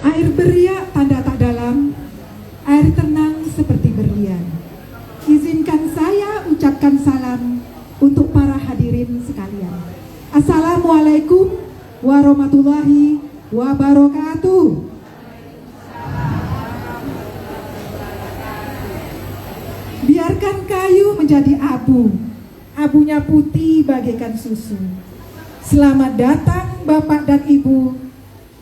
Air beriak tanda tak dalam, air tenang seperti berlian. Izinkan saya ucapkan salam untuk para hadirin sekalian. Assalamualaikum warahmatullahi wabarakatuh. Biarkan kayu menjadi abu, abunya putih bagaikan susu. Selamat datang Bapak dan Ibu,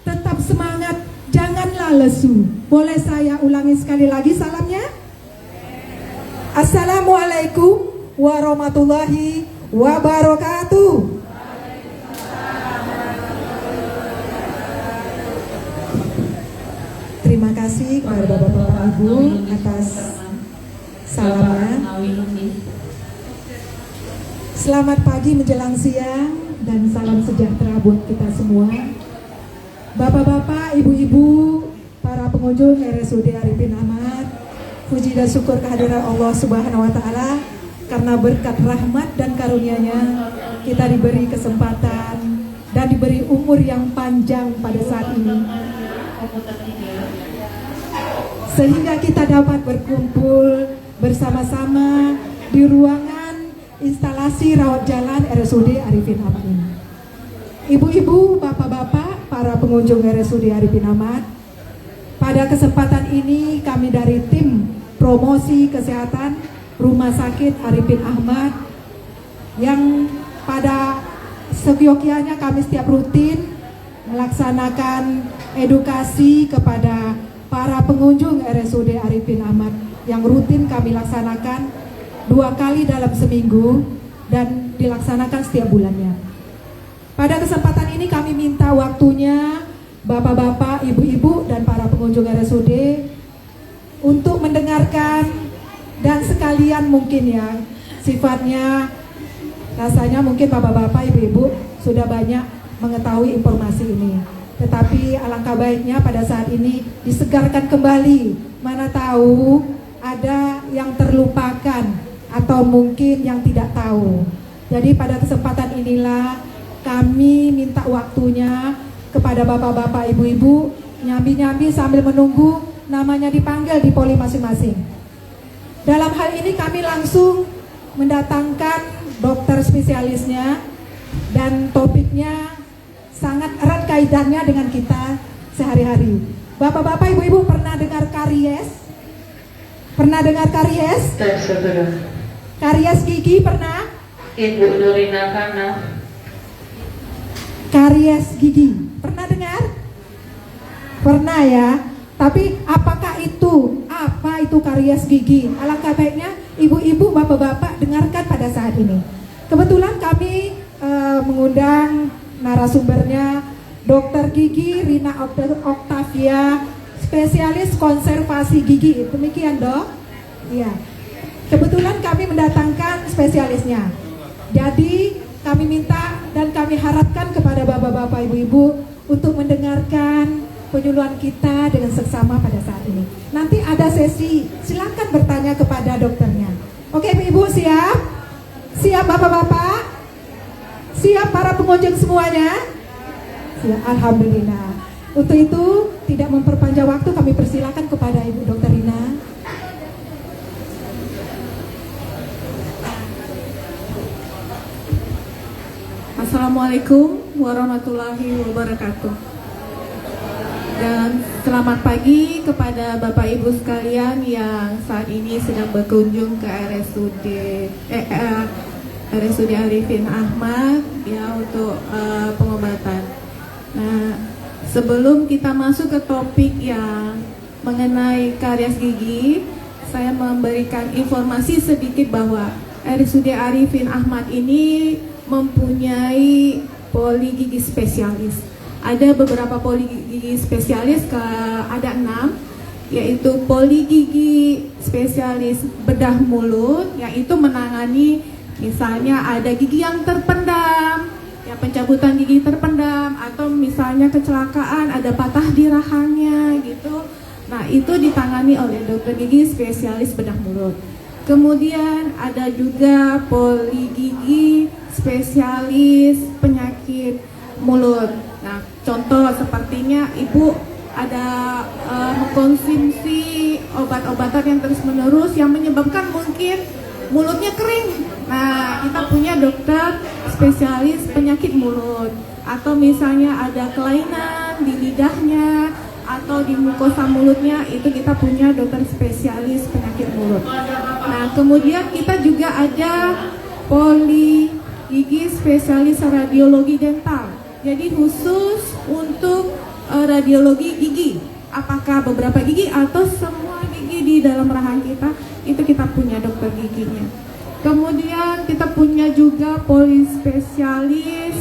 tetap semangat, janganlah lesu. Boleh saya ulangi sekali lagi salamnya? Assalamualaikum warahmatullahi wabarakatuh. Terima kasih kepada Bapak-Bapak Ibu atas salamnya. Selamat pagi menjelang siang dan salam sejahtera buat kita semua. Bapak-bapak, ibu-ibu, para pengunjung RSUD Arifin Ahmad, puji dan syukur kehadiran Allah Subhanahu wa taala karena berkat rahmat dan karunia-Nya kita diberi kesempatan dan diberi umur yang panjang pada saat ini. Sehingga kita dapat berkumpul bersama-sama di ruangan instalasi rawat jalan RSUD Arifin Ahmad ini. Ibu-ibu, bapak-bapak, para pengunjung RSUD Arifin Ahmad, pada kesempatan ini kami dari tim promosi kesehatan Rumah Sakit Arifin Ahmad yang pada seyogyanya kami setiap rutin melaksanakan edukasi kepada para pengunjung RSUD Arifin Ahmad yang rutin kami laksanakan 2 kali dalam seminggu dan dilaksanakan setiap bulannya. Pada kesempatan ini kami minta waktunya bapak-bapak, ibu-ibu, dan para pengunjung RSUD untuk mendengarkan dan sekalian mungkin ya sifatnya rasanya mungkin bapak-bapak, ibu-ibu sudah banyak mengetahui informasi ini. Tetapi alangkah baiknya pada saat ini disegarkan kembali. Mana tahu ada yang terlupakan atau mungkin yang tidak tahu. Jadi pada kesempatan inilah kami minta waktunya kepada bapak-bapak, ibu-ibu, nyambi-nyambi sambil menunggu namanya dipanggil di poli masing-masing. Dalam hal ini kami langsung mendatangkan dokter spesialisnya dan topiknya sangat erat kaitannya dengan kita sehari-hari. Bapak-bapak, ibu-ibu pernah dengar karies? Pernah dengar karies? Karies gigi pernah? Ibu Nurina Kana. Karies gigi pernah dengar? Pernah ya. Tapi apakah itu? Apa itu karies gigi? Alangkah baiknya ibu-ibu, bapak-bapak dengarkan pada saat ini. Kebetulan kami mengundang narasumbernya Dr. Gigi Rina Oktavia, spesialis konservasi gigi. Demikian dok? Iya. Kebetulan kami mendatangkan spesialisnya. Jadi kami minta dan kami harapkan kepada bapak-bapak, ibu-ibu untuk mendengarkan penyuluhan kita dengan seksama pada saat ini. Nanti ada sesi, silakan bertanya kepada dokternya. Oke ibu-ibu, siap? Siap bapak-bapak? Siap para pengunjung semuanya? Siap, alhamdulillah. Untuk itu tidak memperpanjang waktu, kami persilakan kepada Ibu Dr. Rina. Assalamualaikum warahmatullahi wabarakatuh. Dan selamat pagi kepada Bapak Ibu sekalian yang saat ini sedang berkunjung ke RSUD Arifin Ahmad ya untuk pengobatan. Nah, sebelum kita masuk ke topik yang mengenai karies gigi, saya memberikan informasi sedikit bahwa RSUD Arifin Ahmad ini mempunyai poli gigi spesialis. Ada beberapa poli gigi spesialis, ada 6, yaitu poli gigi spesialis bedah mulut, yang itu menangani misalnya ada gigi yang terpendam, ya pencabutan gigi terpendam, atau misalnya kecelakaan ada patah di rahangnya gitu. Nah itu ditangani oleh dokter gigi spesialis bedah mulut. Kemudian ada juga poli gigi spesialis penyakit mulut. Nah, contoh sepertinya Ibu ada mengkonsumsi obat-obatan yang terus-menerus yang menyebabkan mungkin mulutnya kering. Nah, kita punya dokter spesialis penyakit mulut, atau misalnya ada kelainan di lidahnya atau di mukosa mulutnya, itu kita punya dokter spesialis penyakit mulut. Nah, kemudian kita juga ada poli gigi spesialis radiologi dental. Jadi khusus untuk radiologi gigi. Apakah beberapa gigi atau semua gigi di dalam rahang kita, itu kita punya dokter giginya. Kemudian kita punya juga polispesialis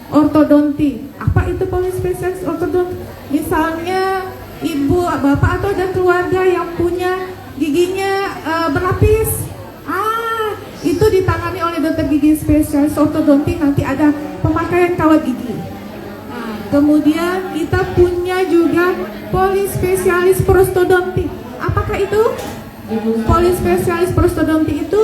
ortodonti. Apa itu polispesialis ortodonti? Misalnya ibu, bapak atau dan keluarga yang punya giginya berlapis, itu ditangani oleh dokter gigi spesialis ortodonti. Nanti ada pemakaian kawat gigi. Nah, kemudian kita punya juga polispesialis prostodonti. Apakah itu? Polispesialis prostodonti itu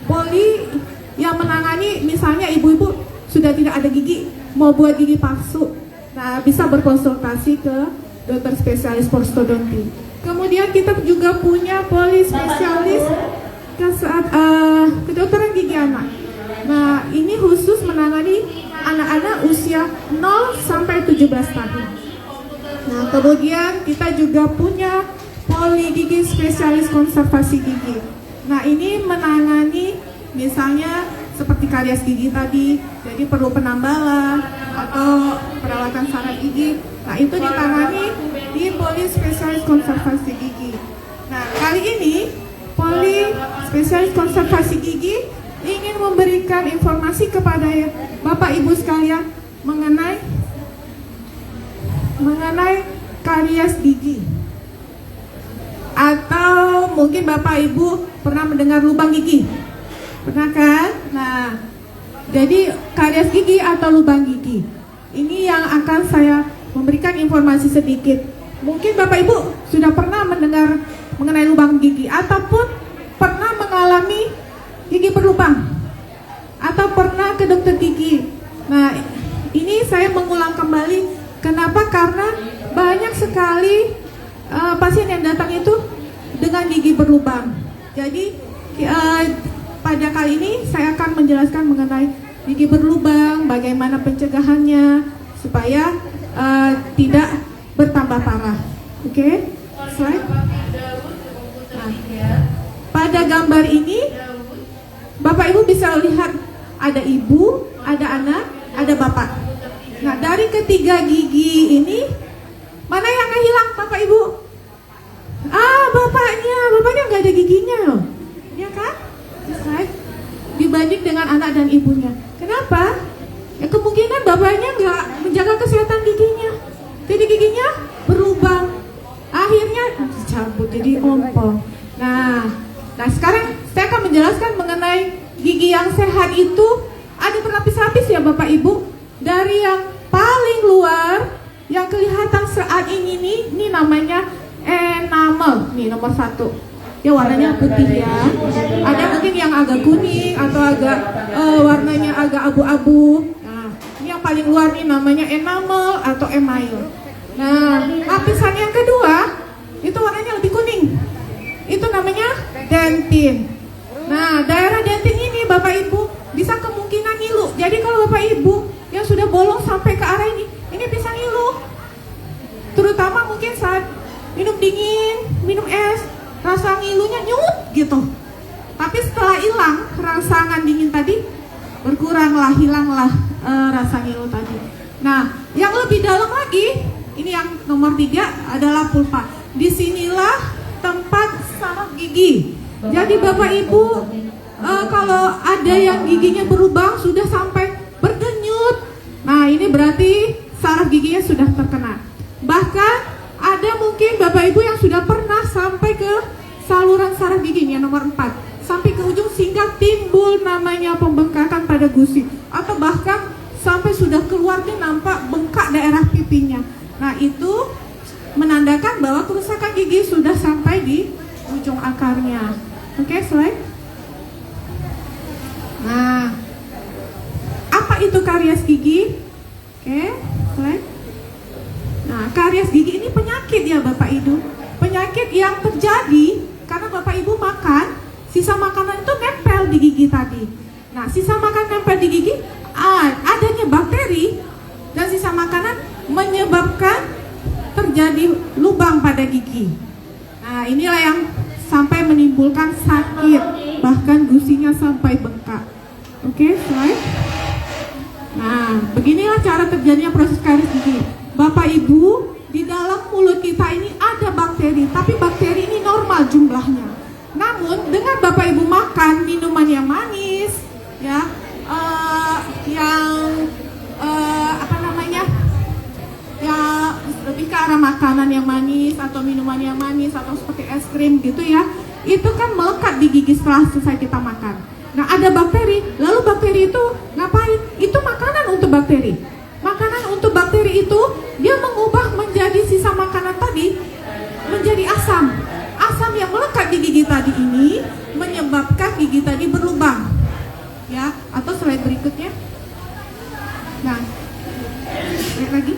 poli yang menangani misalnya ibu-ibu sudah tidak ada gigi, mau buat gigi palsu. Nah, bisa berkonsultasi ke dokter spesialis prostodonti. Kemudian kita juga punya polispesialis kedokteran gigi anak. Nah, ini khusus menangani anak-anak usia 0 sampai 17 tahun. Nah, kemudian kita juga punya poli gigi spesialis konservasi gigi. Nah, ini menangani misalnya seperti karies gigi tadi, jadi perlu penambalan atau perawatan saraf gigi. Nah, itu ditangani di poli spesialis konservasi gigi. Nah, kali ini poli spesialis konservasi gigi ingin memberikan informasi kepada Bapak Ibu sekalian mengenai karies gigi. Atau mungkin Bapak Ibu pernah mendengar lubang gigi. Pernah kan? Nah, jadi karies gigi atau lubang gigi ini yang akan saya memberikan informasi sedikit. Mungkin Bapak Ibu sudah pernah mendengar mengenai lubang gigi, ataupun pernah mengalami gigi berlubang, atau pernah ke dokter gigi. Nah, ini saya mengulang kembali. Kenapa? Karena banyak sekali pasien yang datang itu dengan gigi berlubang. Jadi pada kali ini saya akan menjelaskan mengenai gigi berlubang, bagaimana pencegahannya supaya tidak bertambah parah. Oke, slide. Nah, pada gambar ini Bapak Ibu bisa lihat ada ibu, ada anak, ada bapak. Nah, dari ketiga gigi ini mana yang hilang Bapak Ibu? Bapaknya nggak ada giginya loh, ya kan? Slide. Dibanding dengan anak dan ibunya. Kenapa? Ya kemungkinan bapaknya nggak menjaga kesehatan giginya, jadi giginya berlubang, akhirnya dicabut jadi ompong. Nah, sekarang saya akan menjelaskan mengenai gigi yang sehat itu ada berlapis-lapis ya Bapak Ibu. Dari yang paling luar yang kelihatan saat ini namanya enamel, nih nomor 1. Ya warnanya putih ya. Ada mungkin yang agak kuning atau agak warnanya agak abu-abu. Nah, ini yang paling luar nih namanya enamel atau email. Nah, lapisan yang kedua itu warnanya lebih kuning. Itu namanya dentin. Nah, daerah dentin ini Bapak Ibu bisa kemungkinan ngilu. Jadi kalau Bapak Ibu yang sudah bolong sampai ke arah ini bisa ngilu. Terutama mungkin saat minum dingin, minum es, rasa ngilunya nyut gitu. Tapi setelah hilang rangsangan dingin tadi, berkuranglah, hilanglah rasa ngilu tadi. Nah, yang lebih dalam lagi, ini yang nomor 3 adalah pulpa. Disinilah tempat saraf gigi. Jadi Bapak Ibu kalau ada yang giginya berlubang sudah sampai berdenyut, nah ini berarti saraf giginya sudah terkena. Bahkan ada mungkin Bapak Ibu yang sudah pernah sampai ke saluran saraf giginya nomor 4, sampai ke ujung sehingga timbul namanya pembengkakan pada gusi, atau bahkan sampai sudah keluarnya nampak bengkak daerah pipinya. Nah, itu menandakan bahwa kerusakan gigi sudah sampai di ujung akarnya. Oke, slide. Nah, apa itu karies gigi? Oke, slide. karies gigi ini penyakit ya Bapak Ibu. Penyakit yang terjadi karena Bapak Ibu makan, sisa makanan itu nempel di gigi tadi. Nah, sisa makanan nempel di gigi, adanya bakteri dan sisa makanan menyebabkan terjadi lubang pada gigi. Nah, inilah yang sampai menimbulkan sakit, bahkan gusinya sampai bengkak. Oke, slide. Nah, beginilah cara terjadinya proses karies gigi. Bapak Ibu, di dalam mulut kita ini ada bakteri, tapi bakteri ini normal jumlahnya. Namun dengan Bapak Ibu makan minuman yang manis, ya, ya lebih ke arah makanan yang manis atau minuman yang manis atau seperti es krim gitu ya, itu kan melekat di gigi setelah selesai kita makan. Nah, ada bakteri, lalu bakteri itu ngapain? Itu makanan untuk bakteri. Makanan untuk bakteri itu dia mengubah menjadi sisa makanan tadi menjadi asam. Asam yang melekat di gigi tadi ini menyebabkan gigi tadi berlubang. Ya, atau slide berikutnya. Nah, lihat lagi.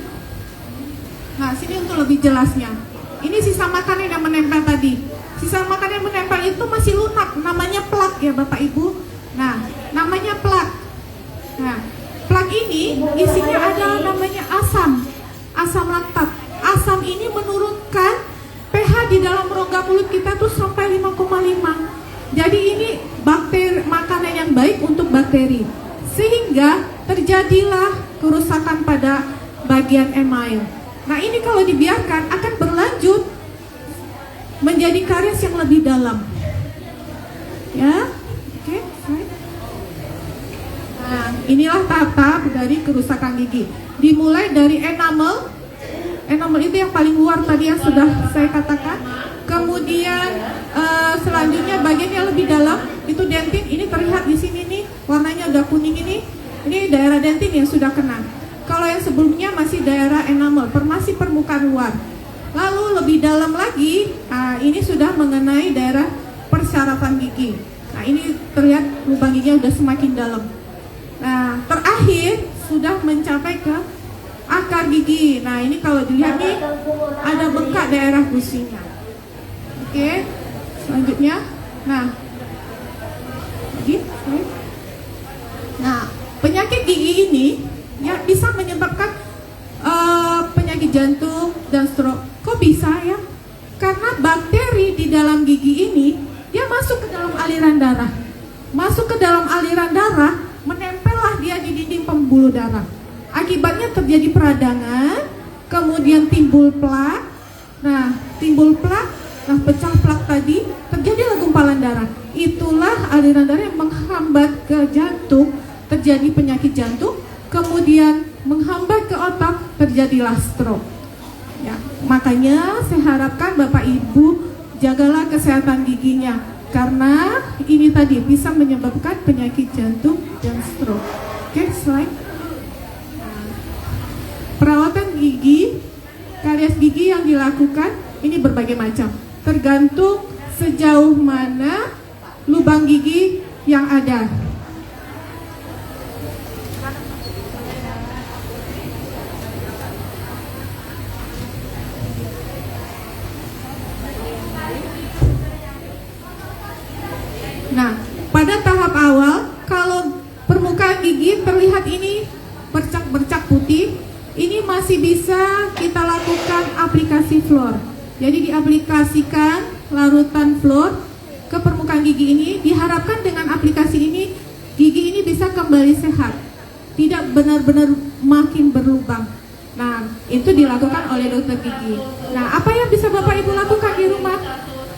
Nah, sini untuk lebih jelasnya. Ini sisa makanan yang menempel tadi. Sisa makanan yang menempel itu masih lunak, namanya plak ya Bapak Ibu. Nah, namanya plak. Nah, plak ini isinya ada namanya asam laktat. Asam ini menurunkan pH di dalam rongga mulut kita tuh sampai 5,5. Jadi ini bakteri, makanan yang baik untuk bakteri. Sehingga terjadilah kerusakan pada bagian email. Nah, ini kalau dibiarkan akan berlanjut menjadi karies yang lebih dalam. Ya, oke. Nah, inilah tahap dari kerusakan gigi. Dimulai dari enamel. Enamel itu yang paling luar tadi yang sudah saya katakan. Kemudian selanjutnya bagian yang lebih dalam itu dentin. Ini terlihat di sini nih, warnanya udah kuning ini. Ini daerah dentin yang sudah kena. Kalau yang sebelumnya masih daerah enamel, masih permukaan luar. Lalu lebih dalam lagi, ini sudah mengenai daerah persyarafan gigi. Nah, ini terlihat lubang giginya sudah semakin dalam. Nah, terakhir sudah mencapai ke akar gigi. Nah, ini kalau dilihat nih ada bengkak daerah gusinya. Oke, selanjutnya. Nah, penyakit gigi ini ya bisa menyebabkan penyakit jantung dan stroke. Kok bisa ya? Karena bakteri di dalam gigi ini dia masuk ke dalam aliran darah. Masuk ke dalam aliran darah, menempellah dia di dinding pembuluh darah. Akibatnya terjadi peradangan, kemudian timbul plak. Nah, timbul plak, nah pecah plak tadi, terjadilah gumpalan darah. Itulah aliran darah yang menghambat ke jantung, terjadi penyakit jantung, kemudian menghambat ke otak, terjadilah stroke. Ya, makanya saya harapkan Bapak Ibu jagalah kesehatan giginya, karena ini tadi bisa menyebabkan penyakit jantung dan stroke. Oke, slide. Perawatan gigi, karies gigi yang dilakukan ini berbagai macam, tergantung sejauh mana lubang gigi yang ada. Nah, pada tahap awal, kalau permukaan gigi terlihat ini bercak-bercak putih, ini masih bisa kita lakukan aplikasi fluor. Jadi diaplikasikan larutan fluor ke permukaan gigi ini. Diharapkan dengan aplikasi ini, gigi ini bisa kembali sehat, tidak benar-benar makin berlubang. Nah, itu dilakukan oleh dokter gigi. Nah, apa yang bisa Bapak Ibu lakukan di rumah?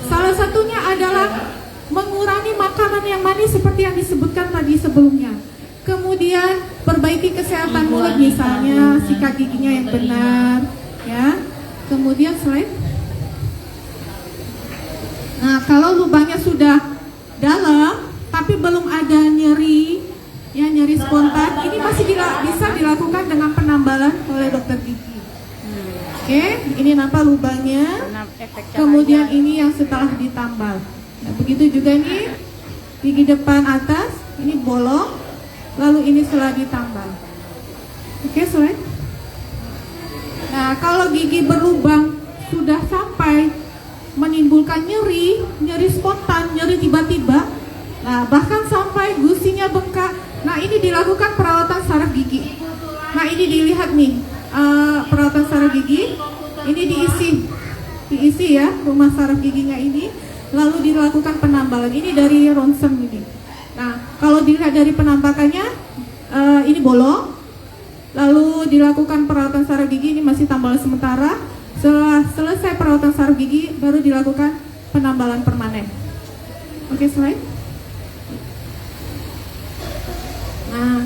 Salah satunya adalah mengurangi makanan yang manis seperti yang disebutkan tadi sebelumnya. Kemudian perbaiki kesehatan mulut, misalnya sikat giginya yang benar, ya. Kemudian slide. Nah, kalau lubangnya sudah dalam tapi belum ada nyeri, ya nyeri spontan, ini masih bisa dilakukan dengan penambalan oleh dokter gigi. Oke, ini nampak lubangnya. Kemudian ini yang setelah ditambal. Nah, begitu juga nih gigi depan atas ini bolong, lalu ini setelah ditambal. Oke, slide. Nah, kalau gigi berlubang sudah sampai menimbulkan nyeri spontan, nyeri tiba-tiba, nah bahkan sampai gusinya bengkak. Nah, ini dilakukan perawatan saraf gigi. Nah, ini dilihat nih, perawatan saraf gigi. Ini diisi ya rumah saraf giginya ini, lalu dilakukan penambalan. Ini dari ronsen ini. Nah, kalau dilihat dari penampakannya, ini bolong. Lalu dilakukan perawatan saraf gigi, ini masih tambalan sementara. Setelah selesai perawatan saraf gigi, baru dilakukan penambalan permanen. Oke, slide. Nah,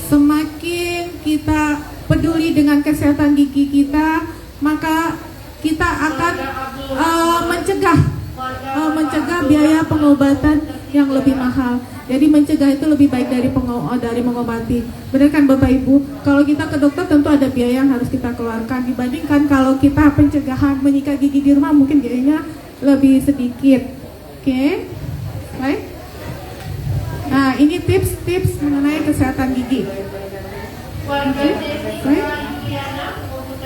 semakin kita peduli dengan kesehatan gigi kita, maka kita akan mencegah biaya pengobatan yang lebih mahal. Jadi mencegah itu lebih baik dari mengobati. Benar kan Bapak Ibu? Kalau kita ke dokter tentu ada biaya yang harus kita keluarkan, dibandingkan kalau kita pencegahan menyikat gigi di rumah, mungkin biayanya lebih sedikit. Oke, baik. Nah, ini tips-tips mengenai kesehatan gigi. Oke, baik.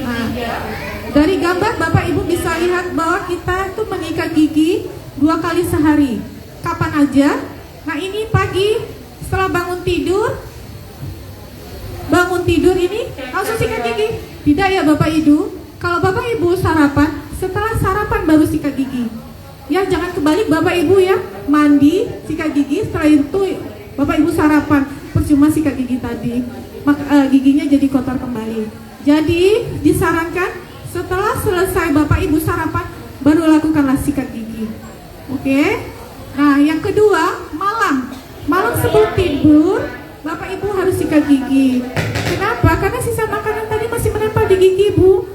Nah, dari gambar Bapak Ibu bisa lihat bahwa kita tuh menyikat gigi 2 kali sehari. Kapan aja? Nah, ini pagi setelah bangun tidur ini langsung sikat gigi. Tidak ya Bapak Ibu. Kalau Bapak Ibu sarapan, setelah sarapan baru sikat gigi. Ya, jangan kebalik Bapak Ibu ya. Mandi, sikat gigi, setelah itu Bapak Ibu sarapan. Percuma sikat gigi tadi. Giginya jadi kotor kembali. Jadi disarankan setelah selesai Bapak Ibu sarapan, baru lakukanlah sikat gigi. Oke. Nah, yang kedua, malam sebelum tidur Bapak Ibu harus sikat gigi. Kenapa? Karena sisa makanan tadi masih menempel di gigi, Bu.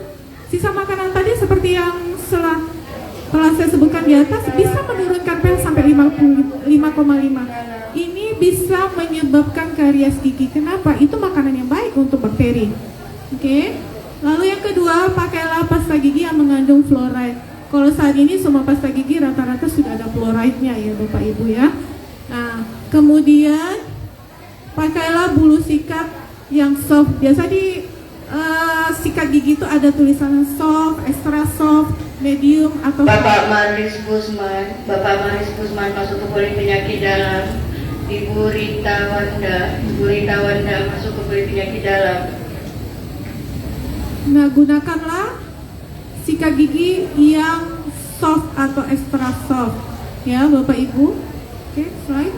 Sisa makanan tadi seperti yang telah saya sebutkan di atas bisa menurunkan pH sampai 5,5. Ini bisa menyebabkan karies gigi. Kenapa? Itu makanan yang baik untuk bakteri. Oke. Lalu yang kedua, pakailah pasta gigi yang mengandung fluoride. Kalau saat ini semua pasta gigi rata-rata sudah ada fluoride-nya ya Bapak Ibu ya. Nah, kemudian pakailah bulu sikat yang soft. Biasa di sikat gigi itu ada tulisan soft, extra soft, medium atau Bapak Maris Gusman masuk ke kulit penyakit dalam. Ibu Rita Wanda masuk ke kulit penyakit dalam. Nah, gunakanlah sikat gigi yang soft atau extra soft ya Bapak Ibu. Oke, slide.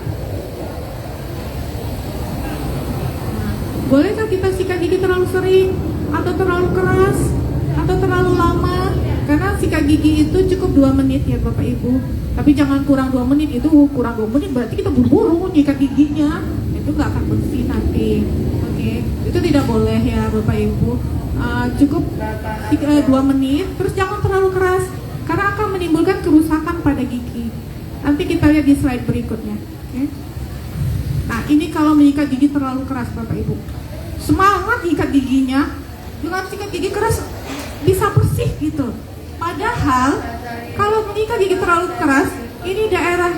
Nah, bolehkah kita sikat gigi terlalu sering atau terlalu keras atau terlalu lama? Karena sikat gigi itu cukup 2 menit ya Bapak Ibu. Tapi jangan kurang 2 menit. Itu kurang 2 menit berarti kita buru-buru nyikat giginya. Itu nggak akan bersih nanti. Oke, itu tidak boleh ya Bapak Ibu. Cukup 2 menit. Terus jangan terlalu keras karena akan menimbulkan kerusakan pada gigi. Nanti kita lihat di slide berikutnya. Oke. Nah, ini kalau menyikat gigi terlalu keras Bapak Ibu, semangat ikat giginya, dengan sikat gigi keras bisa bersih gitu. Padahal kalau mengikat gigi terlalu keras, ini daerah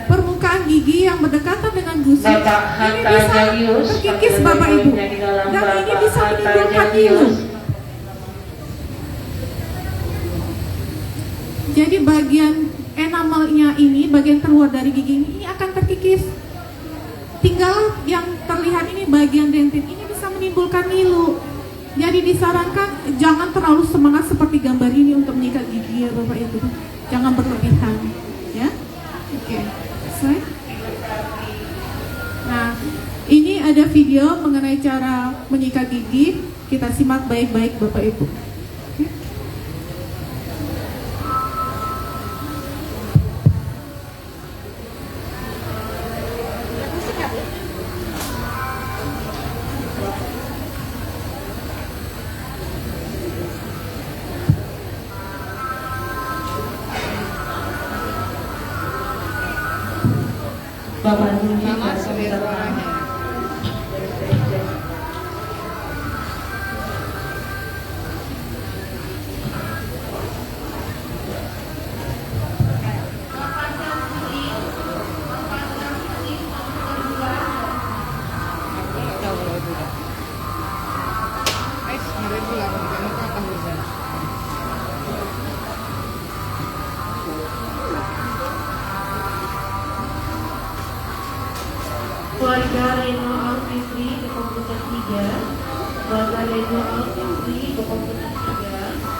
permukaan gigi yang berdekatan dengan gusi ini bisa terkikis Bapak Ibu, dan ini bisa menimbulkan nyilu. Jadi bagian enamelnya ini, bagian terluar dari gigi ini akan terkikis. Tinggal yang terlihat ini bagian dentin, ini bisa menimbulkan nyilu. Jadi disarankan jangan terlalu semangat seperti gambar ini untuk menyikat gigi ya Bapak Ibu. Jangan berlebihan ya. Oke, slide. Nah, ini ada video mengenai cara menyikat gigi. Kita simak baik-baik Bapak Ibu. Oke. Bapak Zulfi masuk ke dalam. Ega Reno Alfitri ke komputer 3, Bapak Reno Alfitri ke komputer 3.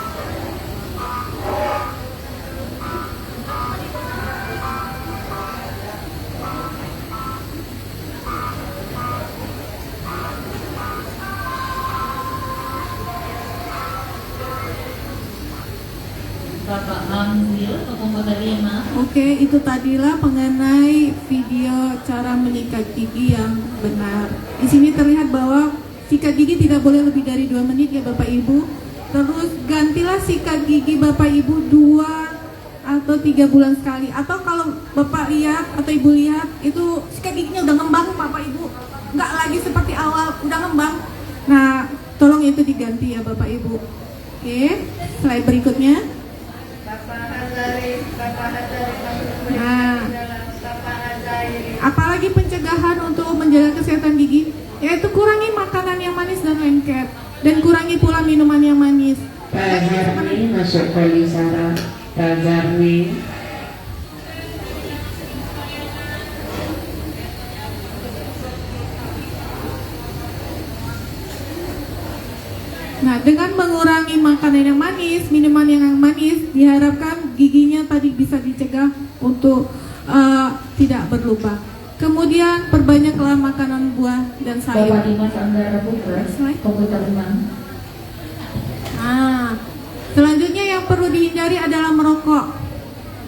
Bapak Hamzil ke komputer 5. Oke, itu tadilah mengenai video cara menyikat gigi yang benar. Di sini terlihat bahwa sikat gigi tidak boleh lebih dari 2 menit ya Bapak Ibu. Terus gantilah sikat gigi Bapak Ibu 2 atau 3 bulan sekali. Atau kalau Bapak lihat atau Ibu lihat itu sikat giginya udah ngembang Bapak Ibu, nggak lagi seperti awal, udah ngembang. Nah, tolong itu diganti ya Bapak Ibu. Oke, slide berikutnya. Bapak Hazari masuk ke kulit Nah. penyakit dalam. Bapak Hazari. Apalagi pencegahan untuk menjaga kesehatan gigi, yaitu kurangi makanan yang manis dan lengket, dan kurangi pula minuman yang manis. Pak Zarmi masuk Polisara. Pak Zarmi. Nah, dengan mengurangi makanan yang manis, minuman yang manis, diharapkan giginya tadi bisa dicegah untuk tidak berlubang. Kemudian perbanyaklah makanan buah dan sayur. Bapak Dimas Anggara Putra, Slide. komputer 6. Nah, selanjutnya yang perlu dihindari adalah merokok.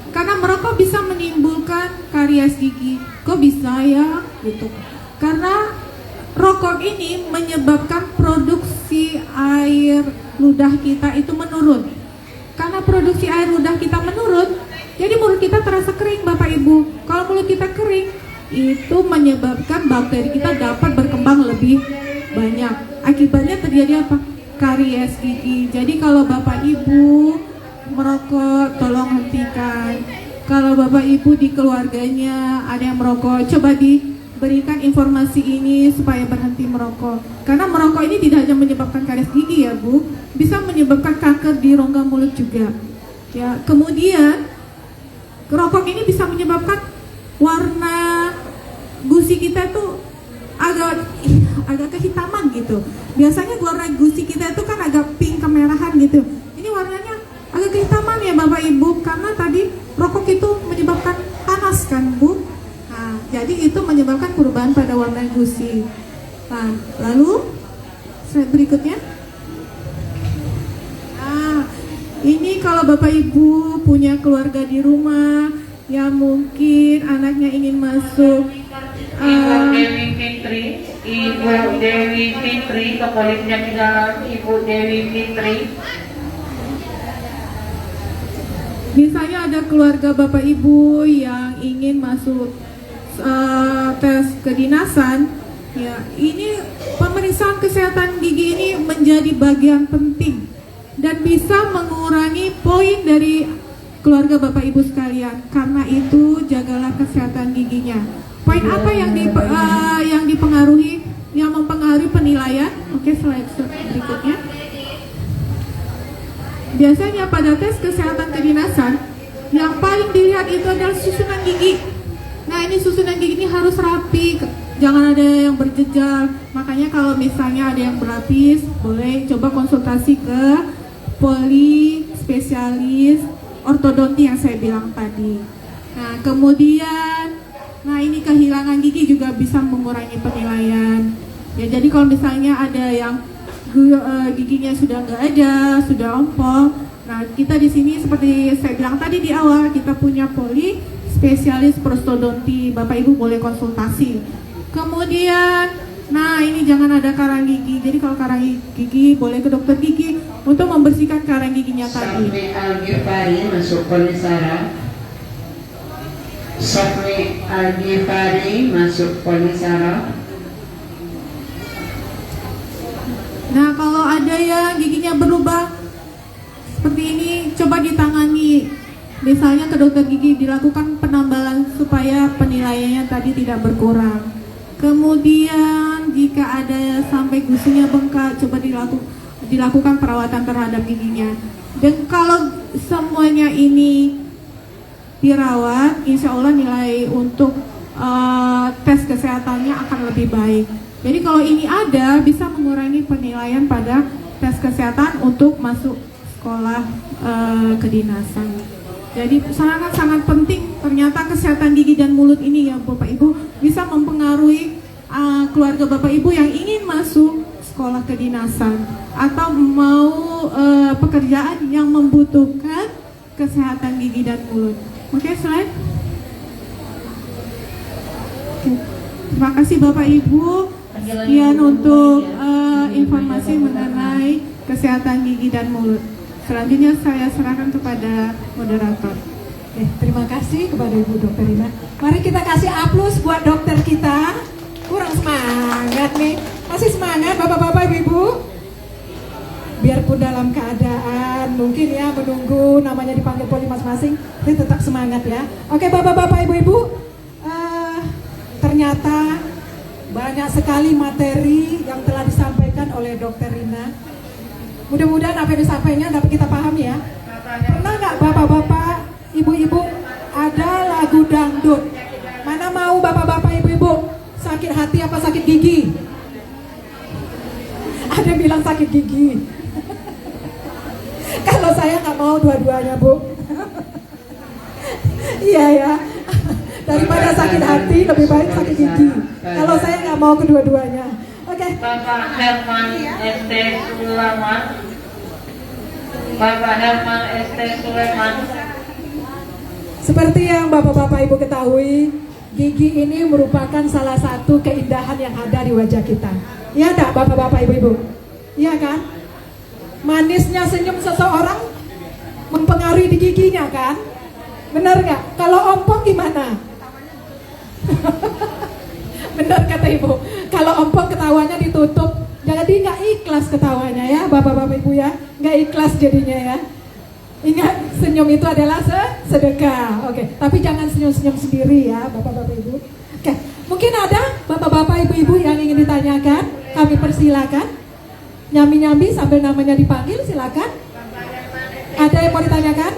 Karena merokok bisa menimbulkan karies gigi. Kok bisa ya? Gitu. Karena rokok ini menyebabkan produksi air ludah kita itu menurun. Karena produksi air ludah kita menurun, jadi mulut kita terasa kering Bapak Ibu. Kalau mulut kita kering, itu menyebabkan bakteri kita dapat berkembang lebih banyak. Akibatnya terjadi apa? Karies gigi. Jadi kalau Bapak Ibu merokok, tolong hentikan. Kalau Bapak Ibu di keluarganya ada yang merokok, coba diberikan informasi ini supaya berhenti merokok. Karena merokok ini tidak hanya menyebabkan karies gigi ya Bu, bisa menyebabkan kanker di rongga mulut juga. Ya, kemudian rokok ini bisa menyebabkan warna gusi kita tuh agak kehitaman gitu. Biasanya warna gusi kita itu kan agak pink kemerahan gitu. Ini warnanya agak kehitaman ya Bapak Ibu, karena tadi rokok itu menyebabkan panas kan Bu. Nah, jadi itu menyebabkan perubahan pada warna gusi. Nah, lalu slide berikutnya. Nah, ini kalau Bapak Ibu punya keluarga di rumah yang mungkin anaknya ingin masuk Ibu Dewi Fitri ke kulit penyakit dalam. Ibu Dewi Fitri. misalnya ada keluarga Bapak Ibu yang ingin masuk tes kedinasan, ya ini pemeriksaan kesehatan gigi ini menjadi bagian penting dan bisa mengurangi poin dari keluarga Bapak Ibu sekalian. Karena itu jagalah kesehatan giginya. Poin apa yang dipengaruhi, yang mempengaruhi penilaian? Oke, slide berikutnya. Biasanya pada tes kesehatan kedinasan, yang paling dilihat itu adalah susunan gigi. Nah, ini susunan gigi ini harus rapi, jangan ada yang berjejal. Makanya kalau misalnya ada yang berlapis, boleh coba konsultasi ke poli spesialis ortodonti yang saya bilang tadi. Nah, kemudian, nah ini kehilangan gigi juga bisa mengurangi penilaian. Ya, jadi kalau misalnya ada yang giginya sudah nggak ada, sudah ompong. Nah, kita di sini seperti saya bilang tadi di awal, kita punya poli spesialis prostodonti. Bapak Ibu boleh konsultasi. Kemudian, nah ini jangan ada karang gigi. Jadi kalau karang gigi boleh ke dokter gigi untuk membersihkan karang giginya tadi. Safri Al-Ghifari masuk Polisara. Safri Al-Ghifari masuk Polisara. Nah, kalau ada yang giginya berlubang seperti ini, coba ditangani. Misalnya ke dokter gigi dilakukan penambalan supaya penilaiannya tadi tidak berkurang. Kemudian jika ada sampai gusinya bengkak, coba dilakukan perawatan terhadap giginya. Dan kalau semuanya ini dirawat, insya Allah nilai untuk tes kesehatannya akan lebih baik. Jadi kalau ini ada, bisa mengurangi penilaian pada tes kesehatan untuk masuk sekolah kedinasan. Jadi sangat-sangat penting, ternyata kesehatan gigi dan mulut ini ya Bapak Ibu bisa mempengaruhi keluarga Bapak Ibu yang ingin masuk sekolah kedinasan atau mau pekerjaan yang membutuhkan kesehatan gigi dan mulut. Oke, slide. Oke. Terima kasih Bapak Ibu. Sekian untuk informasi mengenai kesehatan gigi dan mulut. Selanjutnya saya serahkan kepada moderator. Terima kasih kepada Ibu Dokter Rina. Mari kita kasih aplaus buat dokter kita. Kurang semangat nih. Masih semangat Bapak-bapak Ibu-ibu? Biarpun dalam keadaan mungkin ya menunggu namanya dipanggil poli masing-masing, tapi tetap semangat ya. Oke Bapak-bapak Ibu-ibu, ternyata banyak sekali materi yang telah disampaikan oleh Dokter Rina. Mudah-mudahan apa yang disampaikannya dapat kita pahami ya. Pernah nggak Bapak-bapak, Ibu-ibu ada lagu dangdut? Mana mau Bapak-bapak, Ibu-ibu sakit hati apa sakit gigi? Ada yang bilang sakit gigi. Kalau saya nggak mau dua-duanya Bu. Iya ya. Daripada sakit hati lebih baik sakit gigi. Kalau saya nggak mau kedua-duanya. Oke. Bapak Herman ST Sulaiman. Bapak Herman ST Sulaiman. Seperti yang Bapak-bapak Ibu ketahui, gigi ini merupakan salah satu keindahan yang ada di wajah kita. Iya enggak Bapak-bapak Ibu-ibu? Iya kan? Manisnya senyum seseorang mempengaruhi di giginya kan? Benar nggak? Kalau ompong gimana? Benar kata Ibu. Kalau ompong ketawanya ditutup, jadi nggak ikhlas ketawanya ya Bapak-bapak Ibu ya, nggak ikhlas jadinya ya. Ingat, senyum itu adalah sedekah. Oke, tapi jangan senyum-senyum sendiri ya Bapak-bapak Ibu. Oke, mungkin ada Bapak-bapak Ibu-ibu yang ingin ditanyakan, kami persilakan. Nyambi-nyambi sambil namanya dipanggil, silakan. Ada yang mau ditanyakan?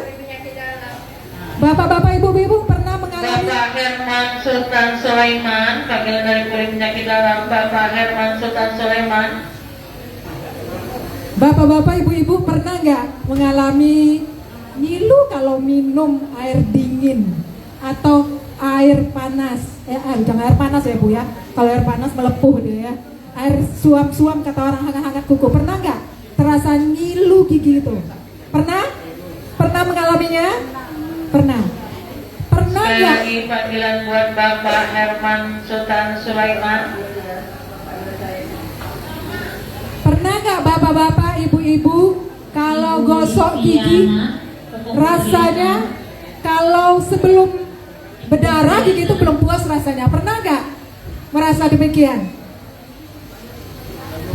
Bapak-bapak Ibu-ibu pernah mengalami? Bapak Herman Sultan Sulaiman, panggilan dari Puri Penyakit Dalam. Bapak Herman Sultan Sulaiman. Bapak-bapak Ibu-ibu pernah nggak mengalami ngilu kalau minum air dingin atau air panas? Jangan air panas ya Bu ya. Kalau air panas melepuh dia ya. Air suam-suam kata orang hangat-hangat kuku. Pernah nggak terasa ngilu gigi itu? Pernah? Pernah mengalaminya? Pernah. Pernah Sekali nggak? lagi panggilan buat Bapak Herman Sultan Sulaiman. Pernah nggak Bapak-bapak Ibu-ibu kalau gosok gigi rasanya kalau sebelum berdarah gigi itu belum puas rasanya? Pernah nggak merasa demikian?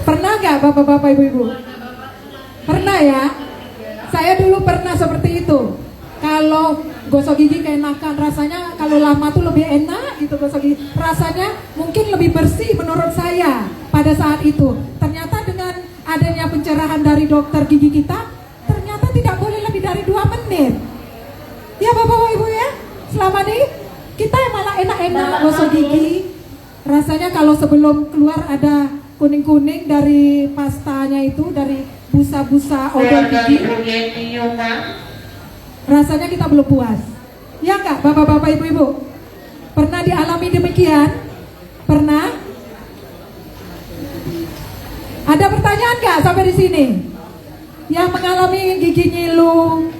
Pernah nggak Bapak-bapak Ibu-ibu? Pernah ya? Saya dulu pernah seperti itu. Kalau gosok gigi keenakan, rasanya kalau lama tuh lebih enak gitu gosok gigi. Rasanya mungkin lebih bersih menurut saya pada saat itu. Ternyata dengan adanya pencerahan dari dokter gigi kita, ternyata tidak boleh lebih dari 2 menit. Ya Bapak Ibu ya, selama ini kita yang malah enak-enak gosok gigi. Rasanya kalau sebelum keluar ada kuning-kuning dari pastanya itu, dari busa-busa odol gigi. Rasanya kita belum puas. Ya enggak Bapak-bapak Ibu-ibu? Pernah dialami demikian? Pernah? Ada pertanyaan nggak sampai di sini? Yang mengalami gigi nyilu,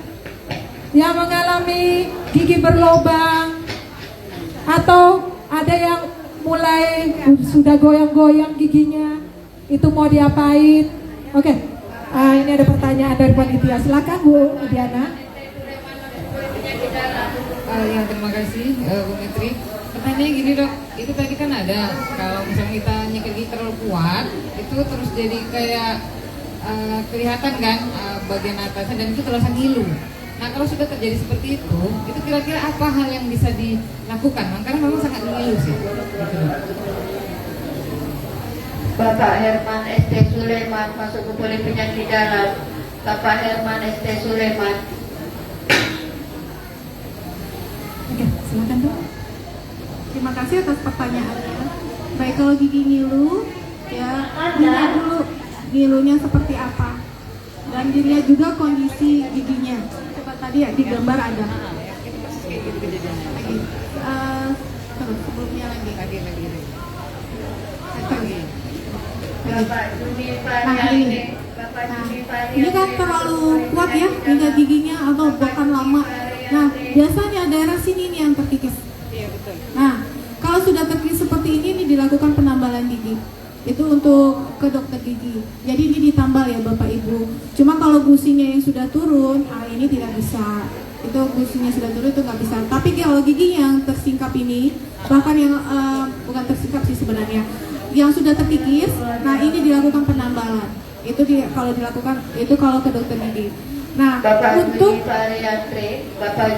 yang mengalami gigi berlobang, atau ada yang mulai sudah goyang-goyang giginya, itu mau diapain? Oke, ini ada pertanyaan dari panitia. Silakan Bu Diana. Ya, terima kasih Bu Metri. Pertanyaannya gini Dok, itu tadi kan ada kalau misalnya kita nyekel gigi terlalu kuat, itu terus jadi kayak kelihatan kan bagian atasnya dan itu terasa ngilu. Nah kalau sudah terjadi seperti itu kira-kira apa hal yang bisa dilakukan? Karena memang sangat ngilu sih. Gitu, Dok. Bapak Herman ST Sulaiman masuk ke Poli Penyakit Dalam. Bapak Herman ST Sulaiman. Oke, silakan Bu. Terima kasih atas pertanyaannya. Baik, kalau gigi ngilu, ya dilihat dulu ngilunya seperti apa, dan dilihat juga kondisi giginya. Coba tadi ya di gambar ada. Lagi, terus sebelumnya lagi. Terus. Bapak Juni Nah, ini. Bapak Nah, Juni ini kan terlalu kuat ya hingga giginya atau bahkan lama. Nah, biasanya daerah sini nih yang terkikis. Iya betul. Nah, kalau sudah terkikis seperti ini dilakukan penambalan gigi. Itu untuk ke dokter gigi. Jadi ini ditambal ya Bapak Ibu. Cuma kalau gusinya yang sudah turun, ini tidak bisa. Itu gusinya sudah turun itu nggak bisa. Tapi kalau gigi yang tersingkap ini, bahkan yang bukan tersingkap sih sebenarnya, yang sudah terkikis, nah ini dilakukan penambalan. Itu kalau dilakukan itu kalau ke dokter gigi. Nah, Bapak untuk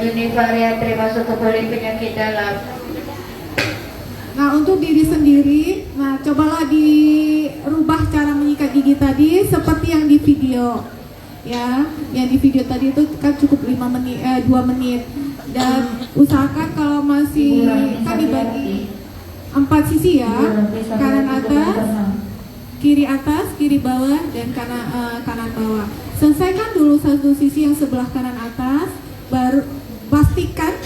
Juni Variatre masuk ke polik penyakit dalam. Nah, untuk diri sendiri, nah cobalah dirubah cara menyikat gigi tadi seperti yang di video. Ya, yang di video tadi itu kan cukup 2 menit. Dan usahakan kalau masih kan dibagi 4 sisi ya, kanan atas, kiri atas, kiri bawah, dan kanan bawah. Selesaikan dulu satu sisi yang sebelah kanan atas, baru pastikan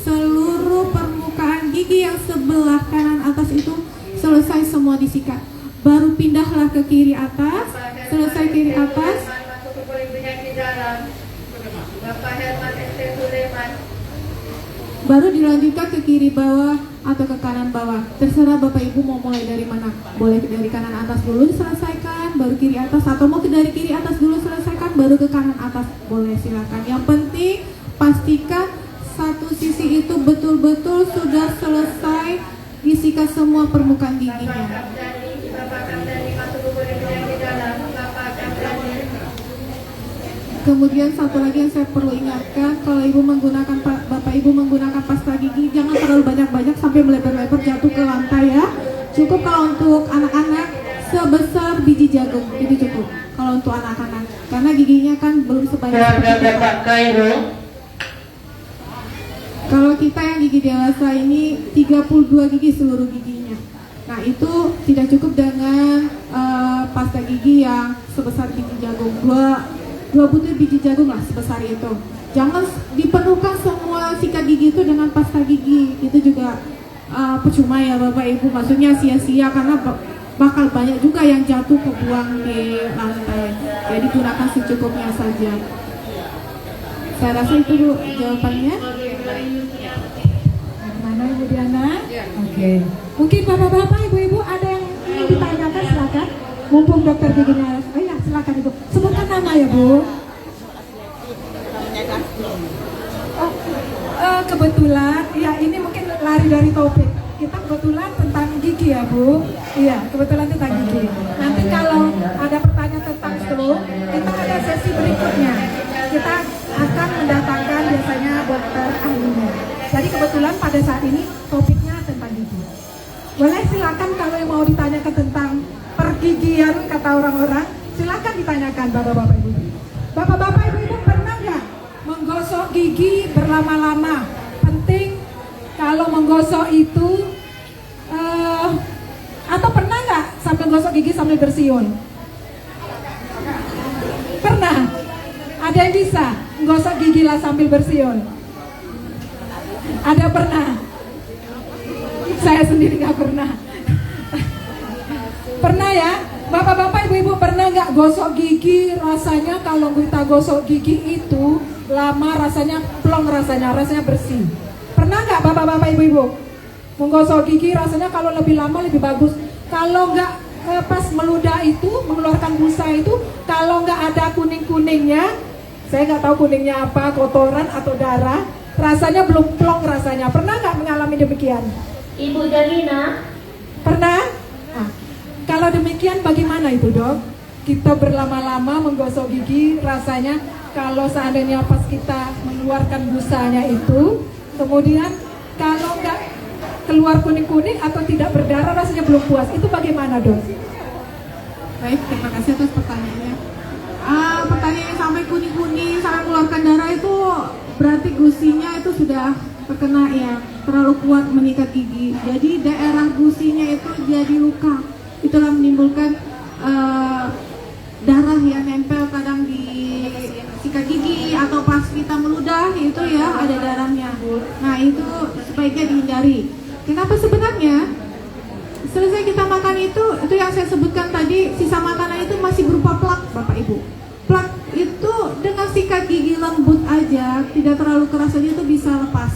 seluruh permukaan gigi yang sebelah kanan atas itu selesai semua disikat. Baru pindahlah ke kiri atas, selesai kiri atas. Masuk ke polik penyakit dalam. Bapak Herman S. Suleman. Baru dilanjutkan ke kiri bawah atau ke kanan bawah. Terserah Bapak Ibu mau mulai dari mana. Boleh dari kanan atas dulu diselesaikan, baru kiri atas, atau mau dari kiri atas dulu selesaikan, baru ke kanan atas. Boleh, silakan. Yang penting pastikan satu sisi itu betul-betul sudah selesai disikat semua permukaan giginya. Bapak Kamdani masuk ke polik penyakit dalam. Bapak Kamdani. Kemudian satu lagi yang saya perlu ingatkan, kalau Bapak Ibu menggunakan pasta gigi, jangan terlalu banyak-banyak sampai melebar-lebar jatuh ke lantai ya. Cukup kalau untuk anak-anak sebesar biji jagung, itu cukup. Kalau untuk anak-anak, karena giginya kan belum sebanyak Keluarga seperti kita. Bapak Kairo. Kalau kita yang gigi dewasa ini 32 gigi seluruh giginya. Nah, itu tidak cukup dengan pasta gigi yang sebesar biji jagung. Dua butir biji jagung lah sebesar itu. Jangan dipenuhkan semua sikat gigi itu dengan pasta gigi. Itu juga percuma ya Bapak Ibu. Maksudnya sia-sia karena bakal banyak juga yang jatuh kebuang di lantai. Jadi gunakan secukupnya saja. Saya rasa itu dulu jawabannya. Mana Ibu Diana? Ya. Oke. Mungkin bapak-bapak, ibu-ibu ada yang ingin ditanyakan, silakan. Mumpung dokter giginya. Oh ya, silakan Ibu. Sebutkan nama ya Bu. Oh, kebetulan, ya ini mungkin lari dari topik. Kita kebetulan tentang gigi ya Bu. Iya, kebetulan tentang gigi. Nanti kalau ada pertanyaan tentang stroke, kita ada sesi berikutnya. Kita akan mendatangkan biasanya dokter ahlinya. Jadi kebetulan pada saat ini topiknya tentang gigi. Boleh silakan kalau yang mau ditanyakan tentang pergigian kata orang-orang, silakan ditanyakan bapak-bapak ibu. Bapak-bapak ibu-ibu pernah nggak menggosok gigi berlama-lama? Penting kalau menggosok itu atau pernah nggak sambil gosok gigi sambil bersiul? Pernah? Ada yang bisa menggosok gigi lah sambil bersiul? Ada pernah? Saya sendiri nggak pernah. Pernah ya? Bapak-bapak, ibu-ibu pernah nggak gosok gigi? Rasanya kalau kita gosok gigi itu lama, rasanya plong, rasanya bersih. Pernah nggak bapak-bapak, ibu-ibu menggosok gigi? Rasanya kalau lebih lama lebih bagus. Kalau nggak pas meludah itu, mengeluarkan busa itu, kalau nggak ada kuning-kuningnya, saya nggak tahu kuningnya apa, kotoran atau darah, rasanya belum plong rasanya. Pernah nggak mengalami demikian? Ibu Dalina. Pernah? Nah, kalau demikian bagaimana itu dok? Kita berlama-lama menggosok gigi, rasanya kalau seandainya pas kita mengeluarkan busanya itu, kemudian kalau nggak keluar kuning-kuning atau tidak berdarah, rasanya belum puas, itu bagaimana dok? Baik, terima kasih atas pertanyaannya. Pertanyaan yang sampai kuning-kuning, sampai mengeluarkan darah itu berarti gusinya itu sudah terkena ya terlalu kuat menyikat gigi. Jadi daerah gusinya itu jadi luka. Itulah menimbulkan darah yang nempel kadang di sikat gigi atau pas kita meludah itu ya ada darahnya. Nah itu sebaiknya dihindari. Kenapa sebenarnya? Selesai kita makan itu yang saya sebutkan tadi, sisa makanan itu masih berupa plak, Bapak Ibu. Plak itu dengan sikat gigi lembut aja, tidak terlalu keras aja itu bisa lepas.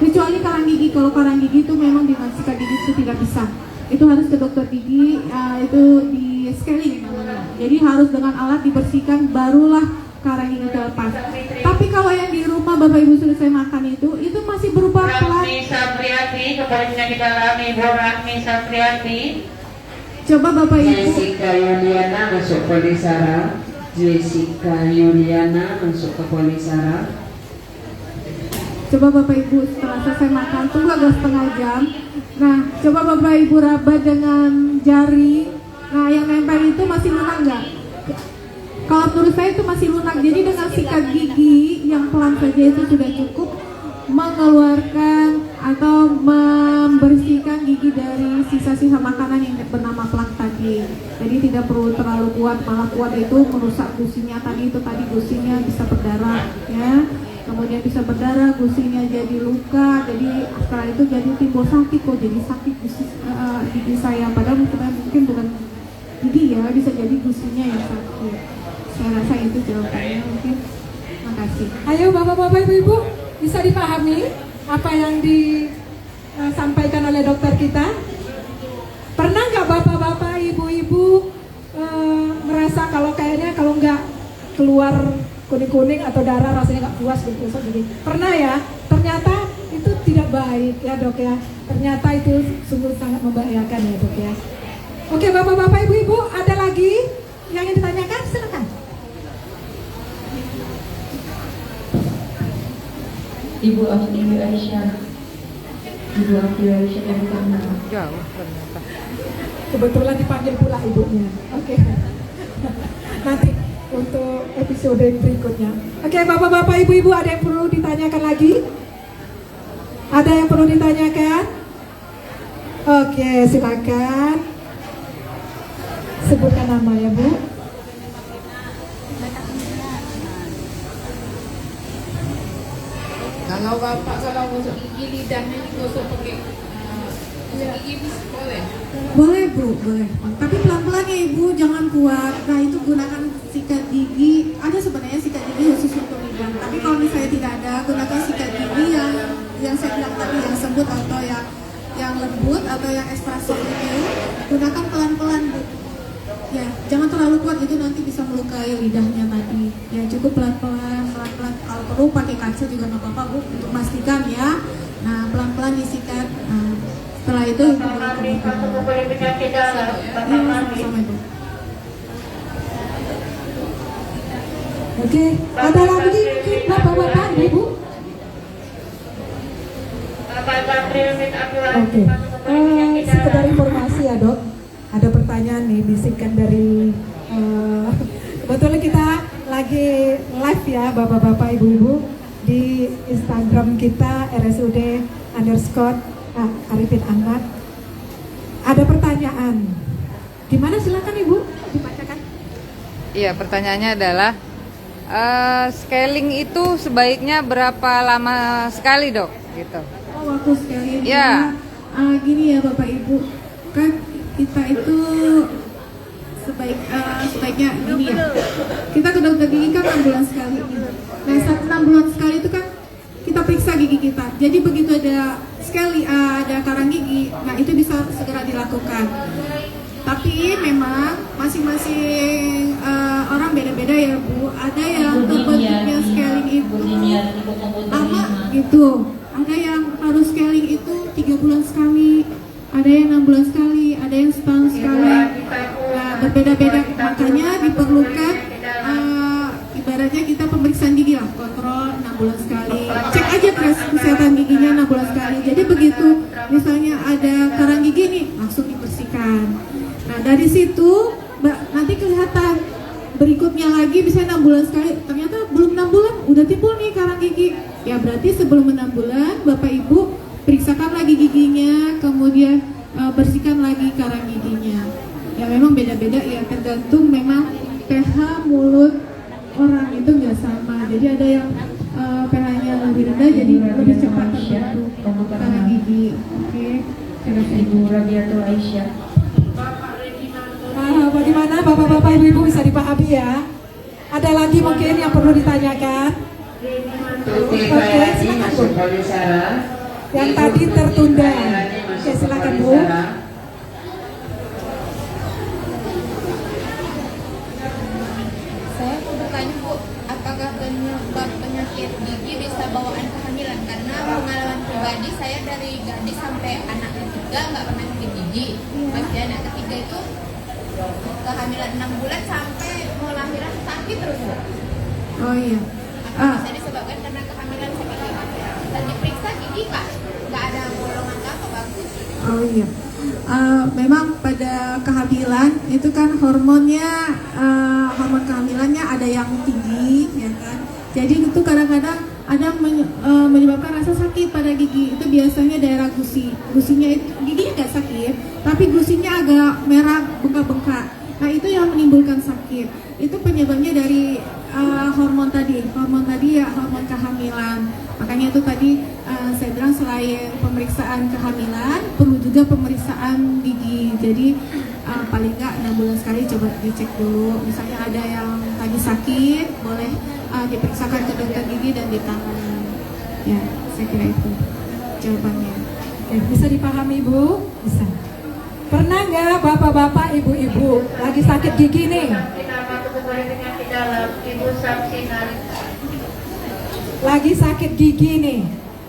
Kecuali karang gigi, kalau karang gigi itu memang dengan sikat gigi itu tidak bisa. Itu harus ke dokter gigi, itu di scaling namanya. Jadi harus dengan alat dibersihkan, barulah karang gigi terlepas. Tapi kalau yang di rumah Bapak Ibu selesai makan itu masih berupa plak. Rahmi Sapriati, kepala penyakit dalam Ibu Rahmi Sapriati. Coba Bapak Ibu. Jessica Yuliana masuk Polisara. Jessica Yuliana masuk ke Polisara. Coba Bapak Ibu setelah selesai makan tunggu agak setengah jam. Nah, coba Bapak Ibu raba dengan jari. Nah, yang nempel itu masih lunak nggak? Kalau menurut saya itu masih lunak. Jadi dengan sikat gigi yang pelan saja itu sudah cukup mengeluarkan atau membersihkan gigi dari sisa-sisa makanan yang bernama plak tadi. Jadi tidak perlu terlalu kuat, malah kuat itu merusak gusinya tadi gusinya bisa berdarah ya. Kemudian bisa berdarah, gusinya jadi luka, jadi setelah itu jadi timbul sakit kok, jadi sakit gigi saya. Padahal mungkin bukan gigi ya, bisa jadi gusinya yang sakit. Saya rasa itu jawabannya mungkin. Makasih. Ayo Bapak-bapak, Ibu-ibu, bisa dipahami apa yang disampaikan oleh dokter kita? Pernah nggak Bapak-bapak, Ibu-ibu merasa kalau kayaknya kalau nggak keluar kuning-kuning atau darah rasanya nggak puas gitu? Pernah ya? Ternyata itu tidak baik ya dok ya. Ternyata itu sungguh sangat membahayakan ya dok ya. Oke Bapak-bapak, Ibu-ibu, ada lagi yang ingin ditanyakan? Silakan. Ibu Afri Aisyah. Ibu Afri Aisyah dari Tangerang. Jauh ternyata. Kebetulan dipanggil pula ibunya. Oke. Nanti untuk episode berikutnya. Oke, Bapak-bapak, Ibu-ibu, ada yang perlu ditanyakan lagi? Ada yang perlu ditanyakan? Oke, silakan. Sebutkan nama ya, Bu. Kalau bapak kalau gosok gigi lidahnya digosok pakai gosok gigi bisa boleh? Boleh Bu, boleh. Tapi pelan-pelan ya Ibu, jangan kuat. Nah itu gunakan sikat gigi. Ada sebenarnya sikat gigi khusus untuk lidah. Tapi kalau misalnya tidak ada, gunakan sikat gigi yang saya bilang tadi, yang sebut atau yang lembut atau yang espresso itu. Gunakan pelan-pelan Bu. Ya, jangan terlalu kuat, itu nanti bisa melukai lidahnya tadi. Ya cukup pelan-pelan. Kalau perlu pakai kaca juga nggak apa-apa Bu, untuk memastikan ya. Nah pelan-pelan disikat. Nah, setelah itu Rahmi masuk ke penyakit dalam Bapak Rahmi. Oke, ada lagi mungkin Bapak-bapak, Ibu? Bapak Bapril Abdul Oke, masuk ke penyakit sekedar dalam. informasi ya dok. Ada pertanyaan nih bisikan dari kebetulan kita lagi live ya Bapak-bapak, Ibu-ibu di Instagram kita RSUD_Arifin Ahmad. Ada pertanyaan. Gimana silakan Ibu dibacakan. Iya, pertanyaannya adalah scaling itu sebaiknya berapa lama sekali dok? Gitu. Oh, waktu sekali Ya. Gini ya Bapak Ibu, kan kita itu sebaiknya gini ya. Kita ke dokter gigi kan 6 bulan sekali. Nah, saat 6 bulan sekali itu kan kita periksa gigi kita. Jadi begitu ada ada karang gigi, nah itu bisa segera dilakukan. Tapi memang masing-masing orang beda-beda ya Bu. Ada yang terbentuknya scaling itu lama gitu. Ada yang harus scaling itu 3 bulan sekali, ada yang 6 bulan sekali, ada yang setahun sekali. Nah, berbeda-beda, makanya diperlukan ibaratnya kita pemeriksaan gigi lah, kontrol 6 bulan sekali. Cek aja kesehatan giginya 6 bulan sekali. Jadi begitu misalnya ada karang gigi nih, langsung dibersihkan. Nah, dari situ nanti kelihatan berikutnya lagi bisa 6 bulan sekali, ternyata belum 6 bulan udah timbul nih karang gigi. Ya berarti sebelum 6 bulan Bapak Ibu periksakan lagi giginya, kemudian bersihkan lagi karang giginya. Ya memang beda-beda ya, tergantung memang pH mulut orang itu nggak sama. Jadi ada yang pH-nya lebih rendah, jadi lebih cepat terbentuk karang gigi. Oke. Terus Ibu Rabiatul Aisyah. Bagaimana Bapak-bapak, Ibu-ibu bisa dipahami ya? Ada lagi mungkin yang perlu ditanyakan? Tuti Oke, Khairani silakan, Bu. masuk Polisara. Yang Ibu tadi Tuti tertunda. Khairani masuk Oke, silakan, Bu. Polisara. Saya mau bertanya Bu, apakah penyebab penyakit gigi bisa bawaan kehamilan? Karena pengalaman pribadi saya dari gadis sampai anak ketiga nggak pernah sakit gigi. Pasti anak ketiga itu kehamilan 6 bulan sampai mau lahiran sakit terus Bu. Oh iya. Apakah bisa disebabkan karena kehamilan sakit gigi? Dan diperiksa gigi nggak ada bolongan apa bagus. Oh iya. Memang pada kehamilan itu kan hormonnya, hormon kehamilannya ada yang tinggi, ya kan. Jadi itu kadang-kadang ada menyebabkan rasa sakit pada gigi. Itu biasanya daerah gusi. Gusinya itu giginya nggak sakit, tapi gusinya agak merah bengkak-bengkak. Nah itu yang menimbulkan sakit. Itu penyebabnya dari hormon tadi ya, hormon kehamilan. Makanya itu tadi saya bilang selain pemeriksaan kehamilan, perlu juga pemeriksaan gigi. Jadi paling nggak 6 bulan sekali coba dicek dulu. Misalnya ada yang tadi sakit, boleh diperiksakan ke dokter gigi dan ditangani. Ya, saya kira itu jawabannya. Oke, bisa dipahami Bu? Bisa. Pernah nggak bapak-bapak, ibu-ibu lagi sakit gigi nih? Kita masuk ke penyakit dalam Ibu Samsinar. Lagi sakit gigi nih.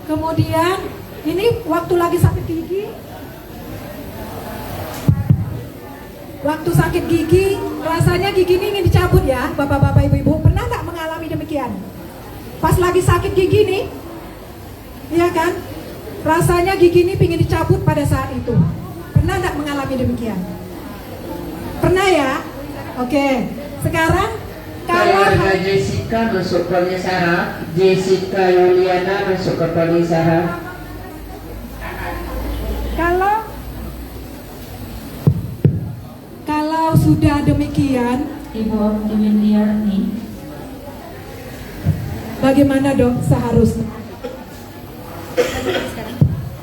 Kemudian ini waktu lagi sakit gigi, waktu sakit gigi, rasanya gigi ini ingin dicabut ya, bapak-bapak, ibu-ibu. Pernah nggak mengalami demikian? Pas lagi sakit gigi nih, iya kan? Rasanya gigi ini ingin dicabut pada saat itu. Pernah nggak mengalami demikian? Pernah ya? Oke. Sekarang kalau Keluarga Jessica masuk Polisara. Jessica Yuliana masuk ke Polisara. kalau sudah demikian, Ibu Optimiarni. bagaimana dok seharusnya?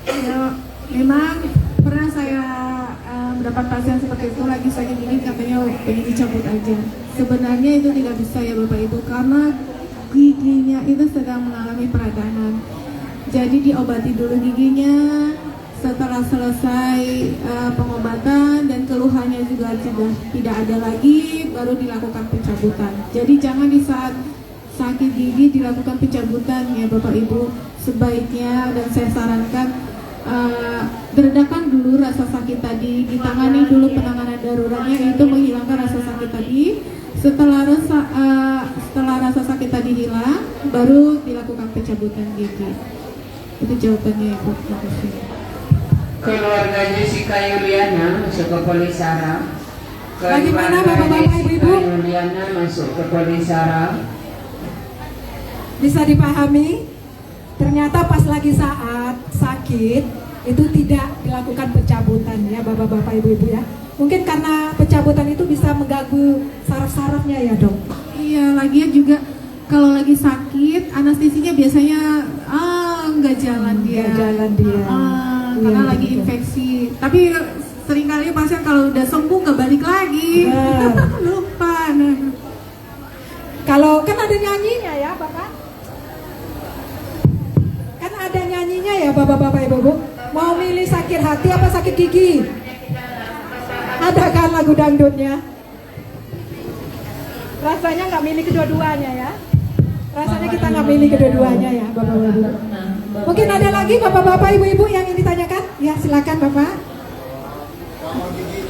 Ya, memang pernah saya mendapat pasien seperti itu lagi sakit gigi katanya pengen dicabut aja. Sebenarnya itu tidak bisa ya Bapak Ibu, karena giginya itu sedang mengalami peradangan. Jadi diobati dulu giginya. Setelah selesai pengobatan dan keluhannya juga sudah tidak ada lagi, baru dilakukan pencabutan. Jadi jangan di saat sakit gigi dilakukan pencabutan ya Bapak Ibu. Sebaiknya dan saya sarankan beredakan dulu rasa sakit tadi, ditangani dulu penanganan daruratnya, itu menghilangkan rasa sakit tadi. Setelah rasa sakit tadi hilang, baru dilakukan pencabutan gigi. Itu jawabannya Ibu. Terima kasih. Keluarga Jessica Yuliana masuk ke Polisara. Bagaimana, Keluarga Bapak-bapak, Jessica Ibu-ibu? Yuliana masuk ke Polisara. Bisa dipahami? Ternyata pas lagi saat sakit itu tidak dilakukan pencabutan ya bapak-bapak, ibu-ibu ya. Mungkin karena pencabutan itu bisa mengganggu saraf-sarafnya ya dok. Iya, lagian juga kalau lagi sakit anestesinya biasanya nggak jalan dia. Nggak jalan dia. Karena Iya, lagi betul. infeksi. Tapi seringkali pasien kalau udah sembuh nggak balik lagi. Benar. Lupa. Kalau kan ada nyanyinya ya bapak. Kan ada nyanyinya ya bapak-bapak, ibu-ibu. Mau milih sakit hati apa sakit gigi? Ada kan lagu dangdutnya? Rasanya nggak milih kedua-duanya ya. Rasanya kita nggak milih kedua-duanya ya bapak-bapak. Mungkin ada lagi bapak-bapak, ibu-ibu yang ingin ditanyakan? Ya silakan bapak.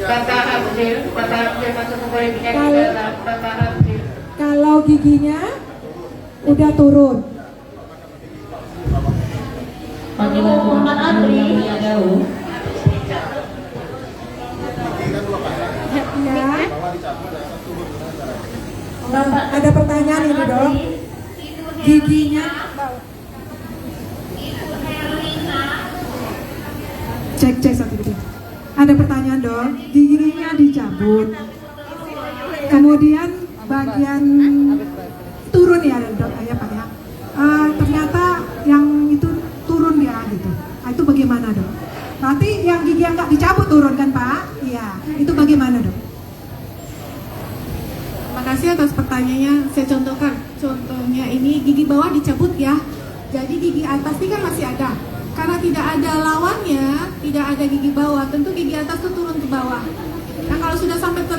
Bapak Abdul masuk ke penyakit Kalau- dalam. Bapak Abdul. Kalau giginya udah turun, Panggilan Muhammad Adri. Jauh. ya. Ada pertanyaan ini dok. Giginya Cek 1 2. Ada pertanyaan dong. Giginya dicabut. Kemudian bagian turun ya dok ya Pak ya. Ternyata yang itu turun ya gitu. Nah, itu bagaimana dok? Berarti yang gigi yang nggak dicabut turun kan Pak? Iya. Itu bagaimana dok? Terima kasih atas pertanyaannya. Saya contohkan. Contohnya ini gigi bawah dicabut ya. Jadi gigi atas ini kan masih ada. Karena tidak ada lawannya, tidak ada gigi bawah, tentu gigi atas itu turun ke bawah. Nah kalau sudah sampai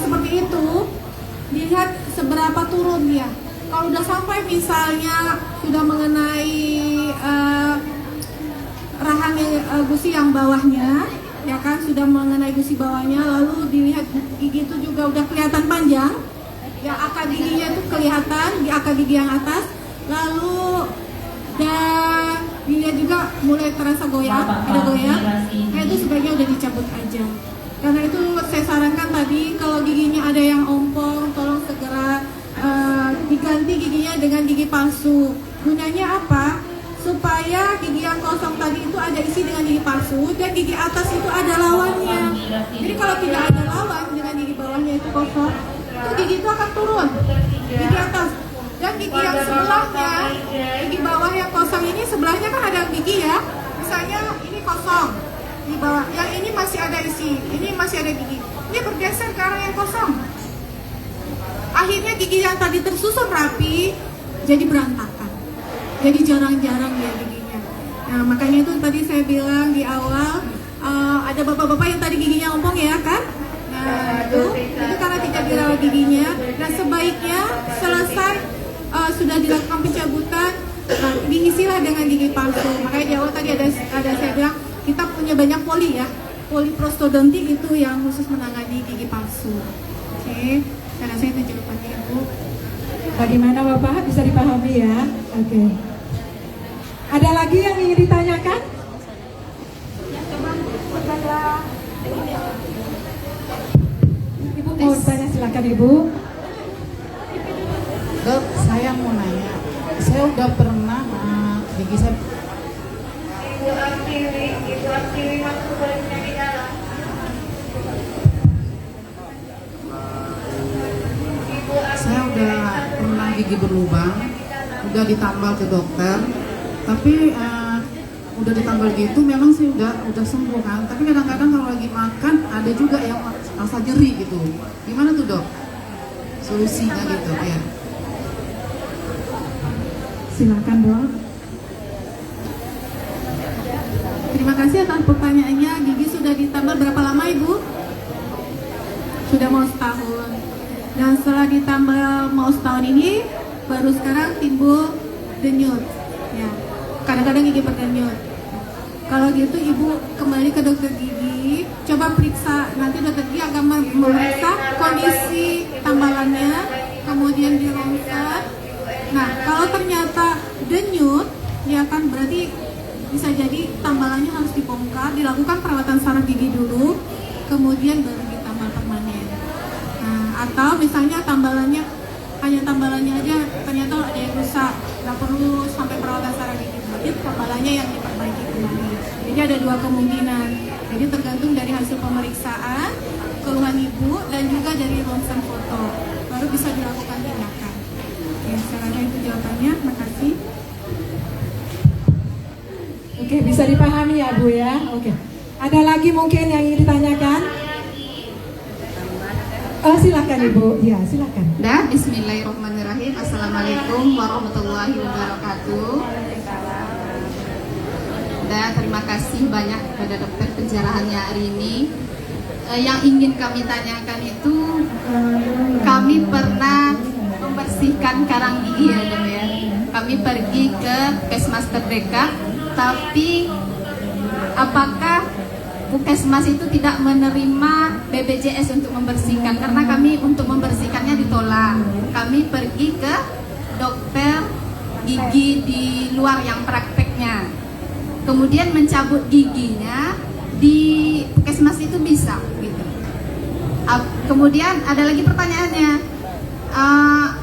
seperti itu, dilihat seberapa turun dia. Kalau udah sampai misalnya sudah mengenai rahang gusi yang bawahnya, ya kan sudah mengenai gusi bawahnya, lalu dilihat gigi itu juga udah kelihatan panjang, ya akar giginya itu kelihatan di akar gigi yang atas, lalu dan dilihat juga mulai terasa goyang, ada goyang, nah itu sebaiknya udah dicabut aja. Karena itu saya sarankan tadi kalau giginya ada yang ompong, tolong segera diganti giginya dengan gigi palsu. Gunanya apa? Supaya gigi yang kosong tadi itu ada isi dengan gigi palsu dan gigi atas itu ada lawannya. Jadi kalau tidak ada lawan dengan gigi bawahnya itu kosong, itu gigi itu akan turun, gigi atas. Dan gigi yang sebelahnya, gigi bawah yang kosong ini sebelahnya kan ada gigi ya. Misalnya ini kosong di bawah, yang ini masih ada isi, ini masih ada gigi. Ini bergeser ke arah yang kosong. Akhirnya gigi yang tadi tersusun rapi jadi berantakan. Jadi jarang-jarang ya giginya. Nah makanya itu tadi saya bilang di awal ada bapak-bapak yang tadi giginya ompong ya kan? Nah itu karena tidak dirawat giginya. Nah sebaiknya selesai sudah dilakukan pencabutan, diisilah dengan gigi palsu. Makanya di awal tadi ada saya bilang kita punya banyak poli ya, poli prostodontik itu yang khusus menangani gigi palsu. Oke, saya rasa itu jawabannya Ibu. Bagaimana Bapak bisa dipahami ya? Oke. Ada lagi yang ingin ditanyakan? Ibu mau tanya silakan Ibu. Dok, saya mau nanya, saya udah pernah gigi saya. Ibu Aktiwi masuk ke penyakit dalam. Saya udah pernah gigi berlubang, udah ditambal ke dokter, tapi udah ditambal gitu, memang sih udah sembuh kan. Tapi kadang-kadang kalau lagi makan ada juga yang rasa nyeri gitu. Gimana tuh dok? Solusinya gitu ya. Silakan dong. Terima kasih atas pertanyaannya. Gigi sudah ditambal berapa lama Ibu? Sudah mau setahun. Dan setelah ditambal mau setahun ini, baru sekarang timbul denyut. Ya, kadang-kadang gigi berdenyut. Kalau gitu Ibu kembali ke dokter gigi, coba periksa. Nanti dokter gigi akan memeriksa kondisi tambalannya, kemudian di rongsen. Nah, kalau ternyata denyut, ya kan berarti bisa jadi tambalannya harus dibongkar, dilakukan perawatan saraf gigi dulu, kemudian baru ditambal permanen. Nah, atau misalnya hanya tambalannya aja ternyata ada yang rusak, nggak perlu sampai perawatan saraf gigi, berarti tambalannya yang diperbaiki kembali. Jadi ada dua kemungkinan. Jadi tergantung dari hasil pemeriksaan, keluhan Ibu, dan juga dari ronsen foto, baru bisa dilakukan tindakan. Ya, saya rasa itu jawabannya. Makasih. Oke, bisa dipahami ya Bu ya. Oke. Ada lagi mungkin yang ingin ditanyakan? Silakan Ibu. Ya, silakan. Bismillahirrahmanirrahim. Assalamualaikum warahmatullahi wabarakatuh. Dan terima kasih banyak kepada dokter pencerahannya hari ini. Yang ingin kami tanyakan itu, kami pernah membersihkan karang gigi ya dok ya. Kami pergi ke Puskesmas terdekat, tapi apakah Puskesmas itu tidak menerima BPJS untuk membersihkan? Karena kami untuk membersihkannya ditolak. Kami pergi ke dokter gigi di luar yang prakteknya, kemudian mencabut giginya di Puskesmas itu bisa gitu. Kemudian ada lagi pertanyaannya,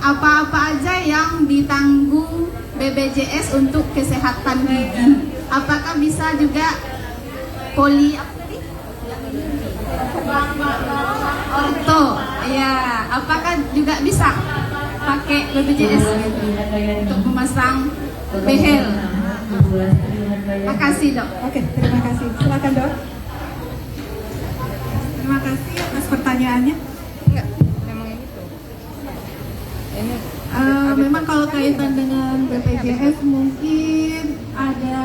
apa-apa aja yang ditanggung BPJS untuk kesehatan gigi? Apakah bisa juga poli apa tadi? Orto. Ya, apakah juga bisa pakai BPJS untuk memasang behel? Makasih dok. Oke, terima kasih. Silakan dok. Terima kasih atas pertanyaannya. Enggak, memang itu. Ini Memang kalau kaitan dengan BPJS mungkin ada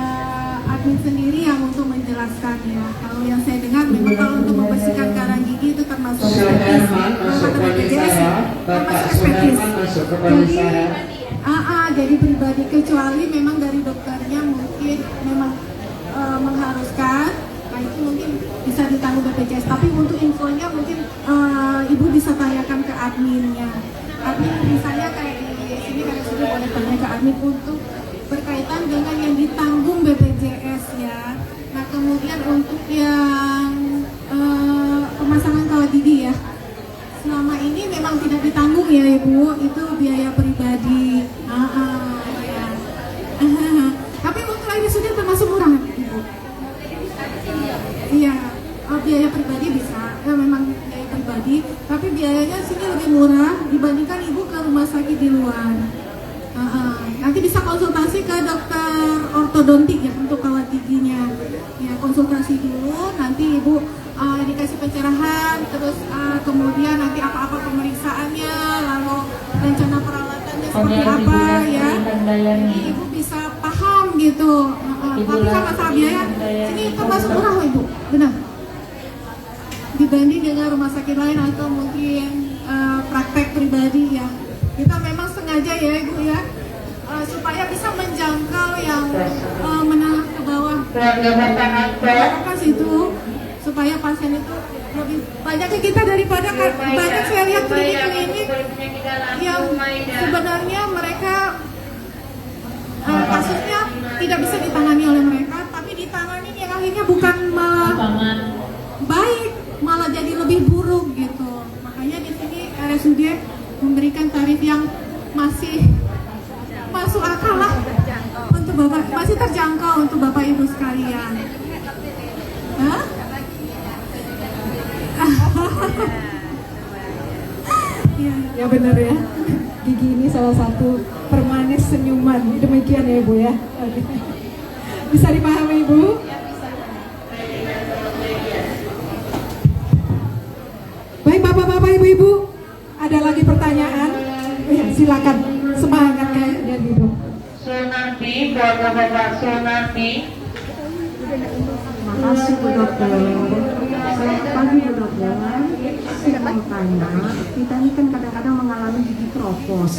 admin sendiri yang untuk menjelaskan ya. Kalau yang saya dengar memang kalau untuk membersihkan karang gigi itu termasuk Suherman masuk pada BPJS Polisara, ya, Bapak termasuk espektif. Suherman masuk ke Polisara. Jadi pribadi kecuali memang dari dokternya mungkin memang mengharuskan, nah itu mungkin bisa ditanggung BPJS. Tapi untuk infonya mungkin ibu bisa tanyakan ke adminnya. Admin misalnya kayak di sini kan sudah boleh tanya ke admin untuk berkaitan dengan yang ditanggung BPJS ya. Nah kemudian untuk yang pemasangan kawat gigi ya, selama ini memang tidak ditanggung ya ibu, itu biaya pribadi. Ya. Tapi untuk ini sudah termasuk murah ibu. Iya, biaya pribadi bisa, ya memang biaya pribadi, tapi biayanya sini lebih murah dibandingkan ibu ke rumah sakit di luar. Nanti bisa konsultasi ke dokter ortodontik ya untuk kawat giginya. Ya konsultasi dulu, nanti ibu dikasih pencerahan, terus kemudian nanti apa-apa pemeriksaannya, lalu rencana perawatannya seperti apa ya. Jadi ibu bisa paham gitu. Tapi kan masalah biaya sini termasuk murah loh ibu, benar. Dibanding dengan rumah sakit lain atau mungkin praktek pribadi ya. Kita memang sengaja ya ibu ya, supaya bisa menjangkau yang menengah ke bawah. Apa sih itu? Supaya pasien itu lebih banyaknya kita daripada banyak saya lihat klinik-klinik yang sebenarnya mereka kasusnya tidak bisa ditangani oleh mereka, tapi ditangani yang akhirnya bukan malah baik, malah jadi lebih buruk gitu. Makanya di sini RSUD memberikan tarif yang masih masuk akal lah untuk bapak, masih terjangkau untuk bapak ibu sekalian. Hah? Ya benar ya. Gigi ini salah satu permanis senyuman. Demikian ya ibu ya. Oke. Bisa dipahami ibu? Baik bapak-bapak ibu-ibu, ada lagi pertanyaan? Ya, silakan semangat kayak dari ibu. Sunardi, Bapak Sunardi. Terima kasih Bu Dokter. Selamat pagi Bu Dokter. Saya mau tanya, kita ini kan kadang-kadang mengalami gigi keropos.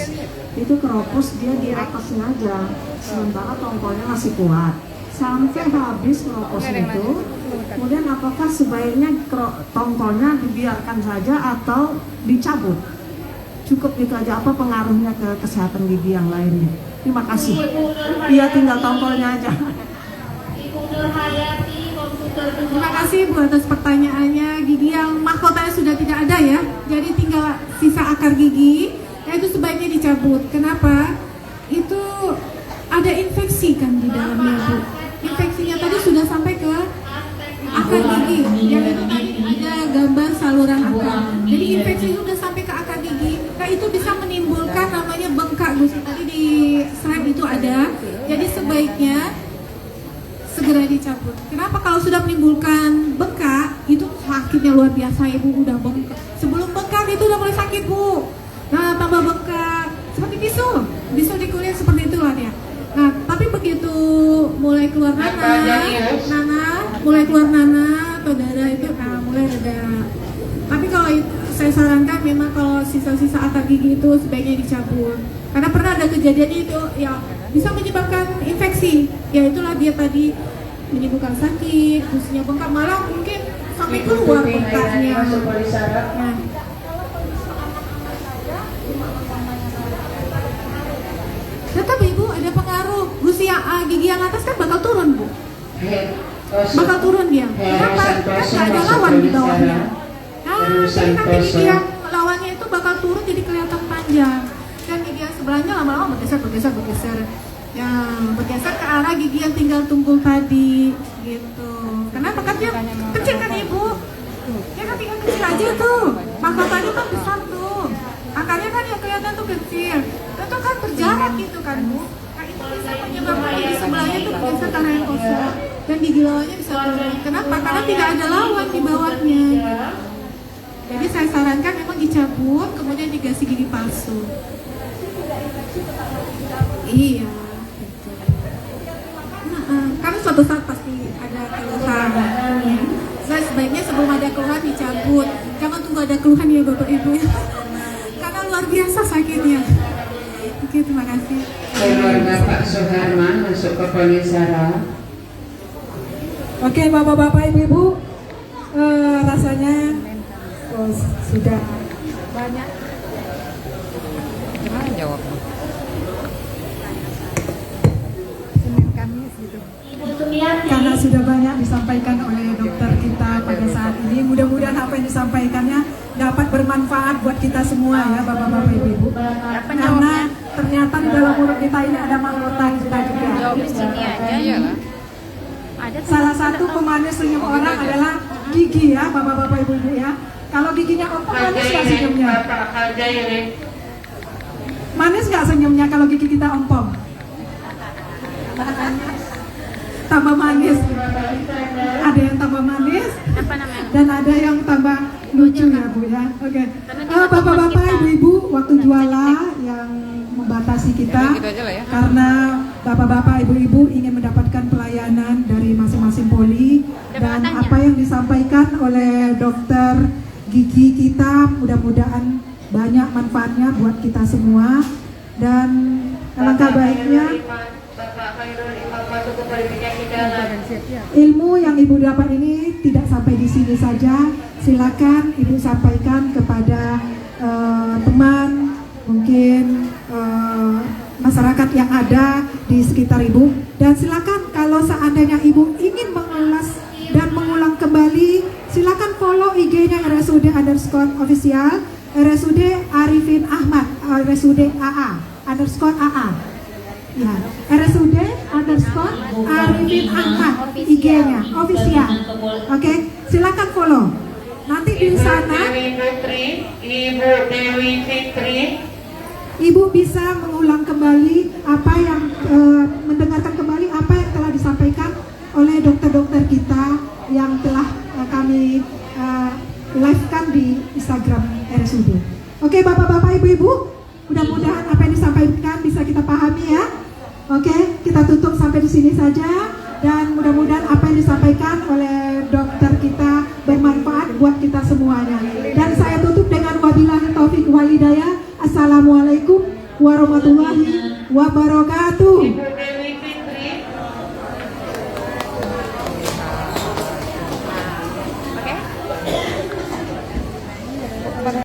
Itu keropos dia direpot sengaja, sementara tongkolnya masih kuat. Sampai habis keropos itu, kemudian apakah sebaiknya tongkolnya dibiarkan saja atau dicabut? Cukup itu aja, apa pengaruhnya ke kesehatan gigi yang lainnya? Terima kasih. Iya, tinggal tongkolnya aja. Terima kasih Bu atas pertanyaannya. Gigi yang mahkotanya sudah tidak ada ya, jadi tinggal sisa akar gigi, ya itu sebaiknya dicabut. Kenapa? Itu ada infeksi kan di dalamnya Bu. Infeksinya tadi sudah sampai ke akar gigi, yang itu tadi ada gambar saluran akar. Jadi infeksi sudah sampai ke akar gigi, nah itu bisa menimbulkan namanya bengkak Bu. Tadi di slide itu ada. Jadi sebaiknya segera dicabut. Kenapa? Kalau sudah menimbulkan bengkak, itu sakitnya luar biasa ibu, udah bengkak. Sebelum bengkak itu udah mulai sakit Bu. Nah tambah bengkak, seperti bisu di kulit seperti itulah dia. Nah tapi begitu mulai keluar mulai keluar nanah atau darah itu, nah mulai reda. Tapi kalau saya sarankan memang kalau sisa-sisa akar gigi itu sebaiknya dicabut. Karena pernah ada kejadian itu ya bisa menyebabkan infeksi. Ya itulah dia tadi menimbulkan sakit, gusinya bengkak, malah mungkin sampai keluar bengkaknya. Nah. Tetap ibu ada pengaruh, gusi gigi yang atas kan bakal turun Bu. Bakal turun dia. Kenapa? Kan nggak ada lawan di bawahnya. Nah, jadi nanti gigi yang lawannya itu bakal turun jadi kelihatan panjang. Dan gigi yang sebelahnya lama-lama bergeser. Ya, bergeser ke arah gigi yang tinggal tunggul tadi, gitu. Kenapa kan dia kecil kan ibu? Ya kan tinggal kecil aja tuh. Mahkotanya kan besar tuh. Akarnya kan yang kelihatan tuh kecil. Itu kan berjarak gitu kan bu. Nah itu bisa menyebabkan gigi sebelahnya tuh bergeser ke arah yang kosong. Dan gigi lawannya bisa turun. Kenapa? Karena tidak ada lawan di bawahnya. Gitu. Jadi saya sarankan memang dicabut, kemudian diganti gigi palsu. Iya. Karena suatu saat pasti ada keluhan ya. Saya sebaiknya sebelum ada keluhan dicabut. Jangan tunggu ada keluhan ya Bapak Ibu ya. Karena luar biasa sakitnya. Oke, terima kasih. Keluarga Pak Suharman masuk ke Polisara. Oke, Bapak-bapak, Ibu-ibu, rasanya sudah banyak. Gimana jawabnya? Karena sudah banyak disampaikan oleh dokter kita pada saat ini, mudah-mudahan apa yang disampaikannya dapat bermanfaat buat kita semua ya Bapak-bapak Ibu-ibu. Karena ternyata di dalam mulut kita ini ada mahkota kita juga. Salah satu pemanis senyum orang adalah gigi ya Bapak-bapak Ibu-ibu ya. Kalau giginya ompong, manis nggak senyumnya? Manis nggak senyumnya kalau gigi kita ompong? Tambah manis. Ada yang tambah manis dan ada yang tambah lucu ya Bu ya. Oke. Bapak-bapak, ibu-ibu, waktu jualan yang membatasi kita karena bapak-bapak, ibu-ibu ingin mendapatkan pelayanan dari masing-masing poli dan apa yang disampaikan oleh dokter gigi kita mudah-mudahan banyak manfaatnya buat kita semua dan alangkah baiknya ilmu yang ibu dapat ini tidak sampai di sini saja. Silakan ibu sampaikan kepada teman, mungkin masyarakat yang ada di sekitar ibu. Dan silakan kalau seandainya ibu ingin mengulas dan mengulang kembali, silakan follow IG-nya RSUD_official, RSUD Arifin Ahmad, RSUD AA_AA. Ya, RSUD_Arifin Ahmad IG-nya official. Oke, silakan follow. Nanti di sana Ibu Dewi Fitri, Ibu bisa mengulang kembali apa yang mendengarkan kembali apa yang telah disampaikan oleh dokter-dokter kita yang telah kami live-kan di Instagram RSUD. Oke, Bapak-bapak, Ibu-ibu, mudah-mudahan apa yang disampaikan bisa kita pahami ya. Oke, kita tutup sampai di sini saja dan mudah-mudahan apa yang disampaikan oleh dokter kita bermanfaat buat kita semuanya. Dan saya tutup dengan wabillahi taufik wal hidayah. Assalamualaikum warahmatullahi wabarakatuh.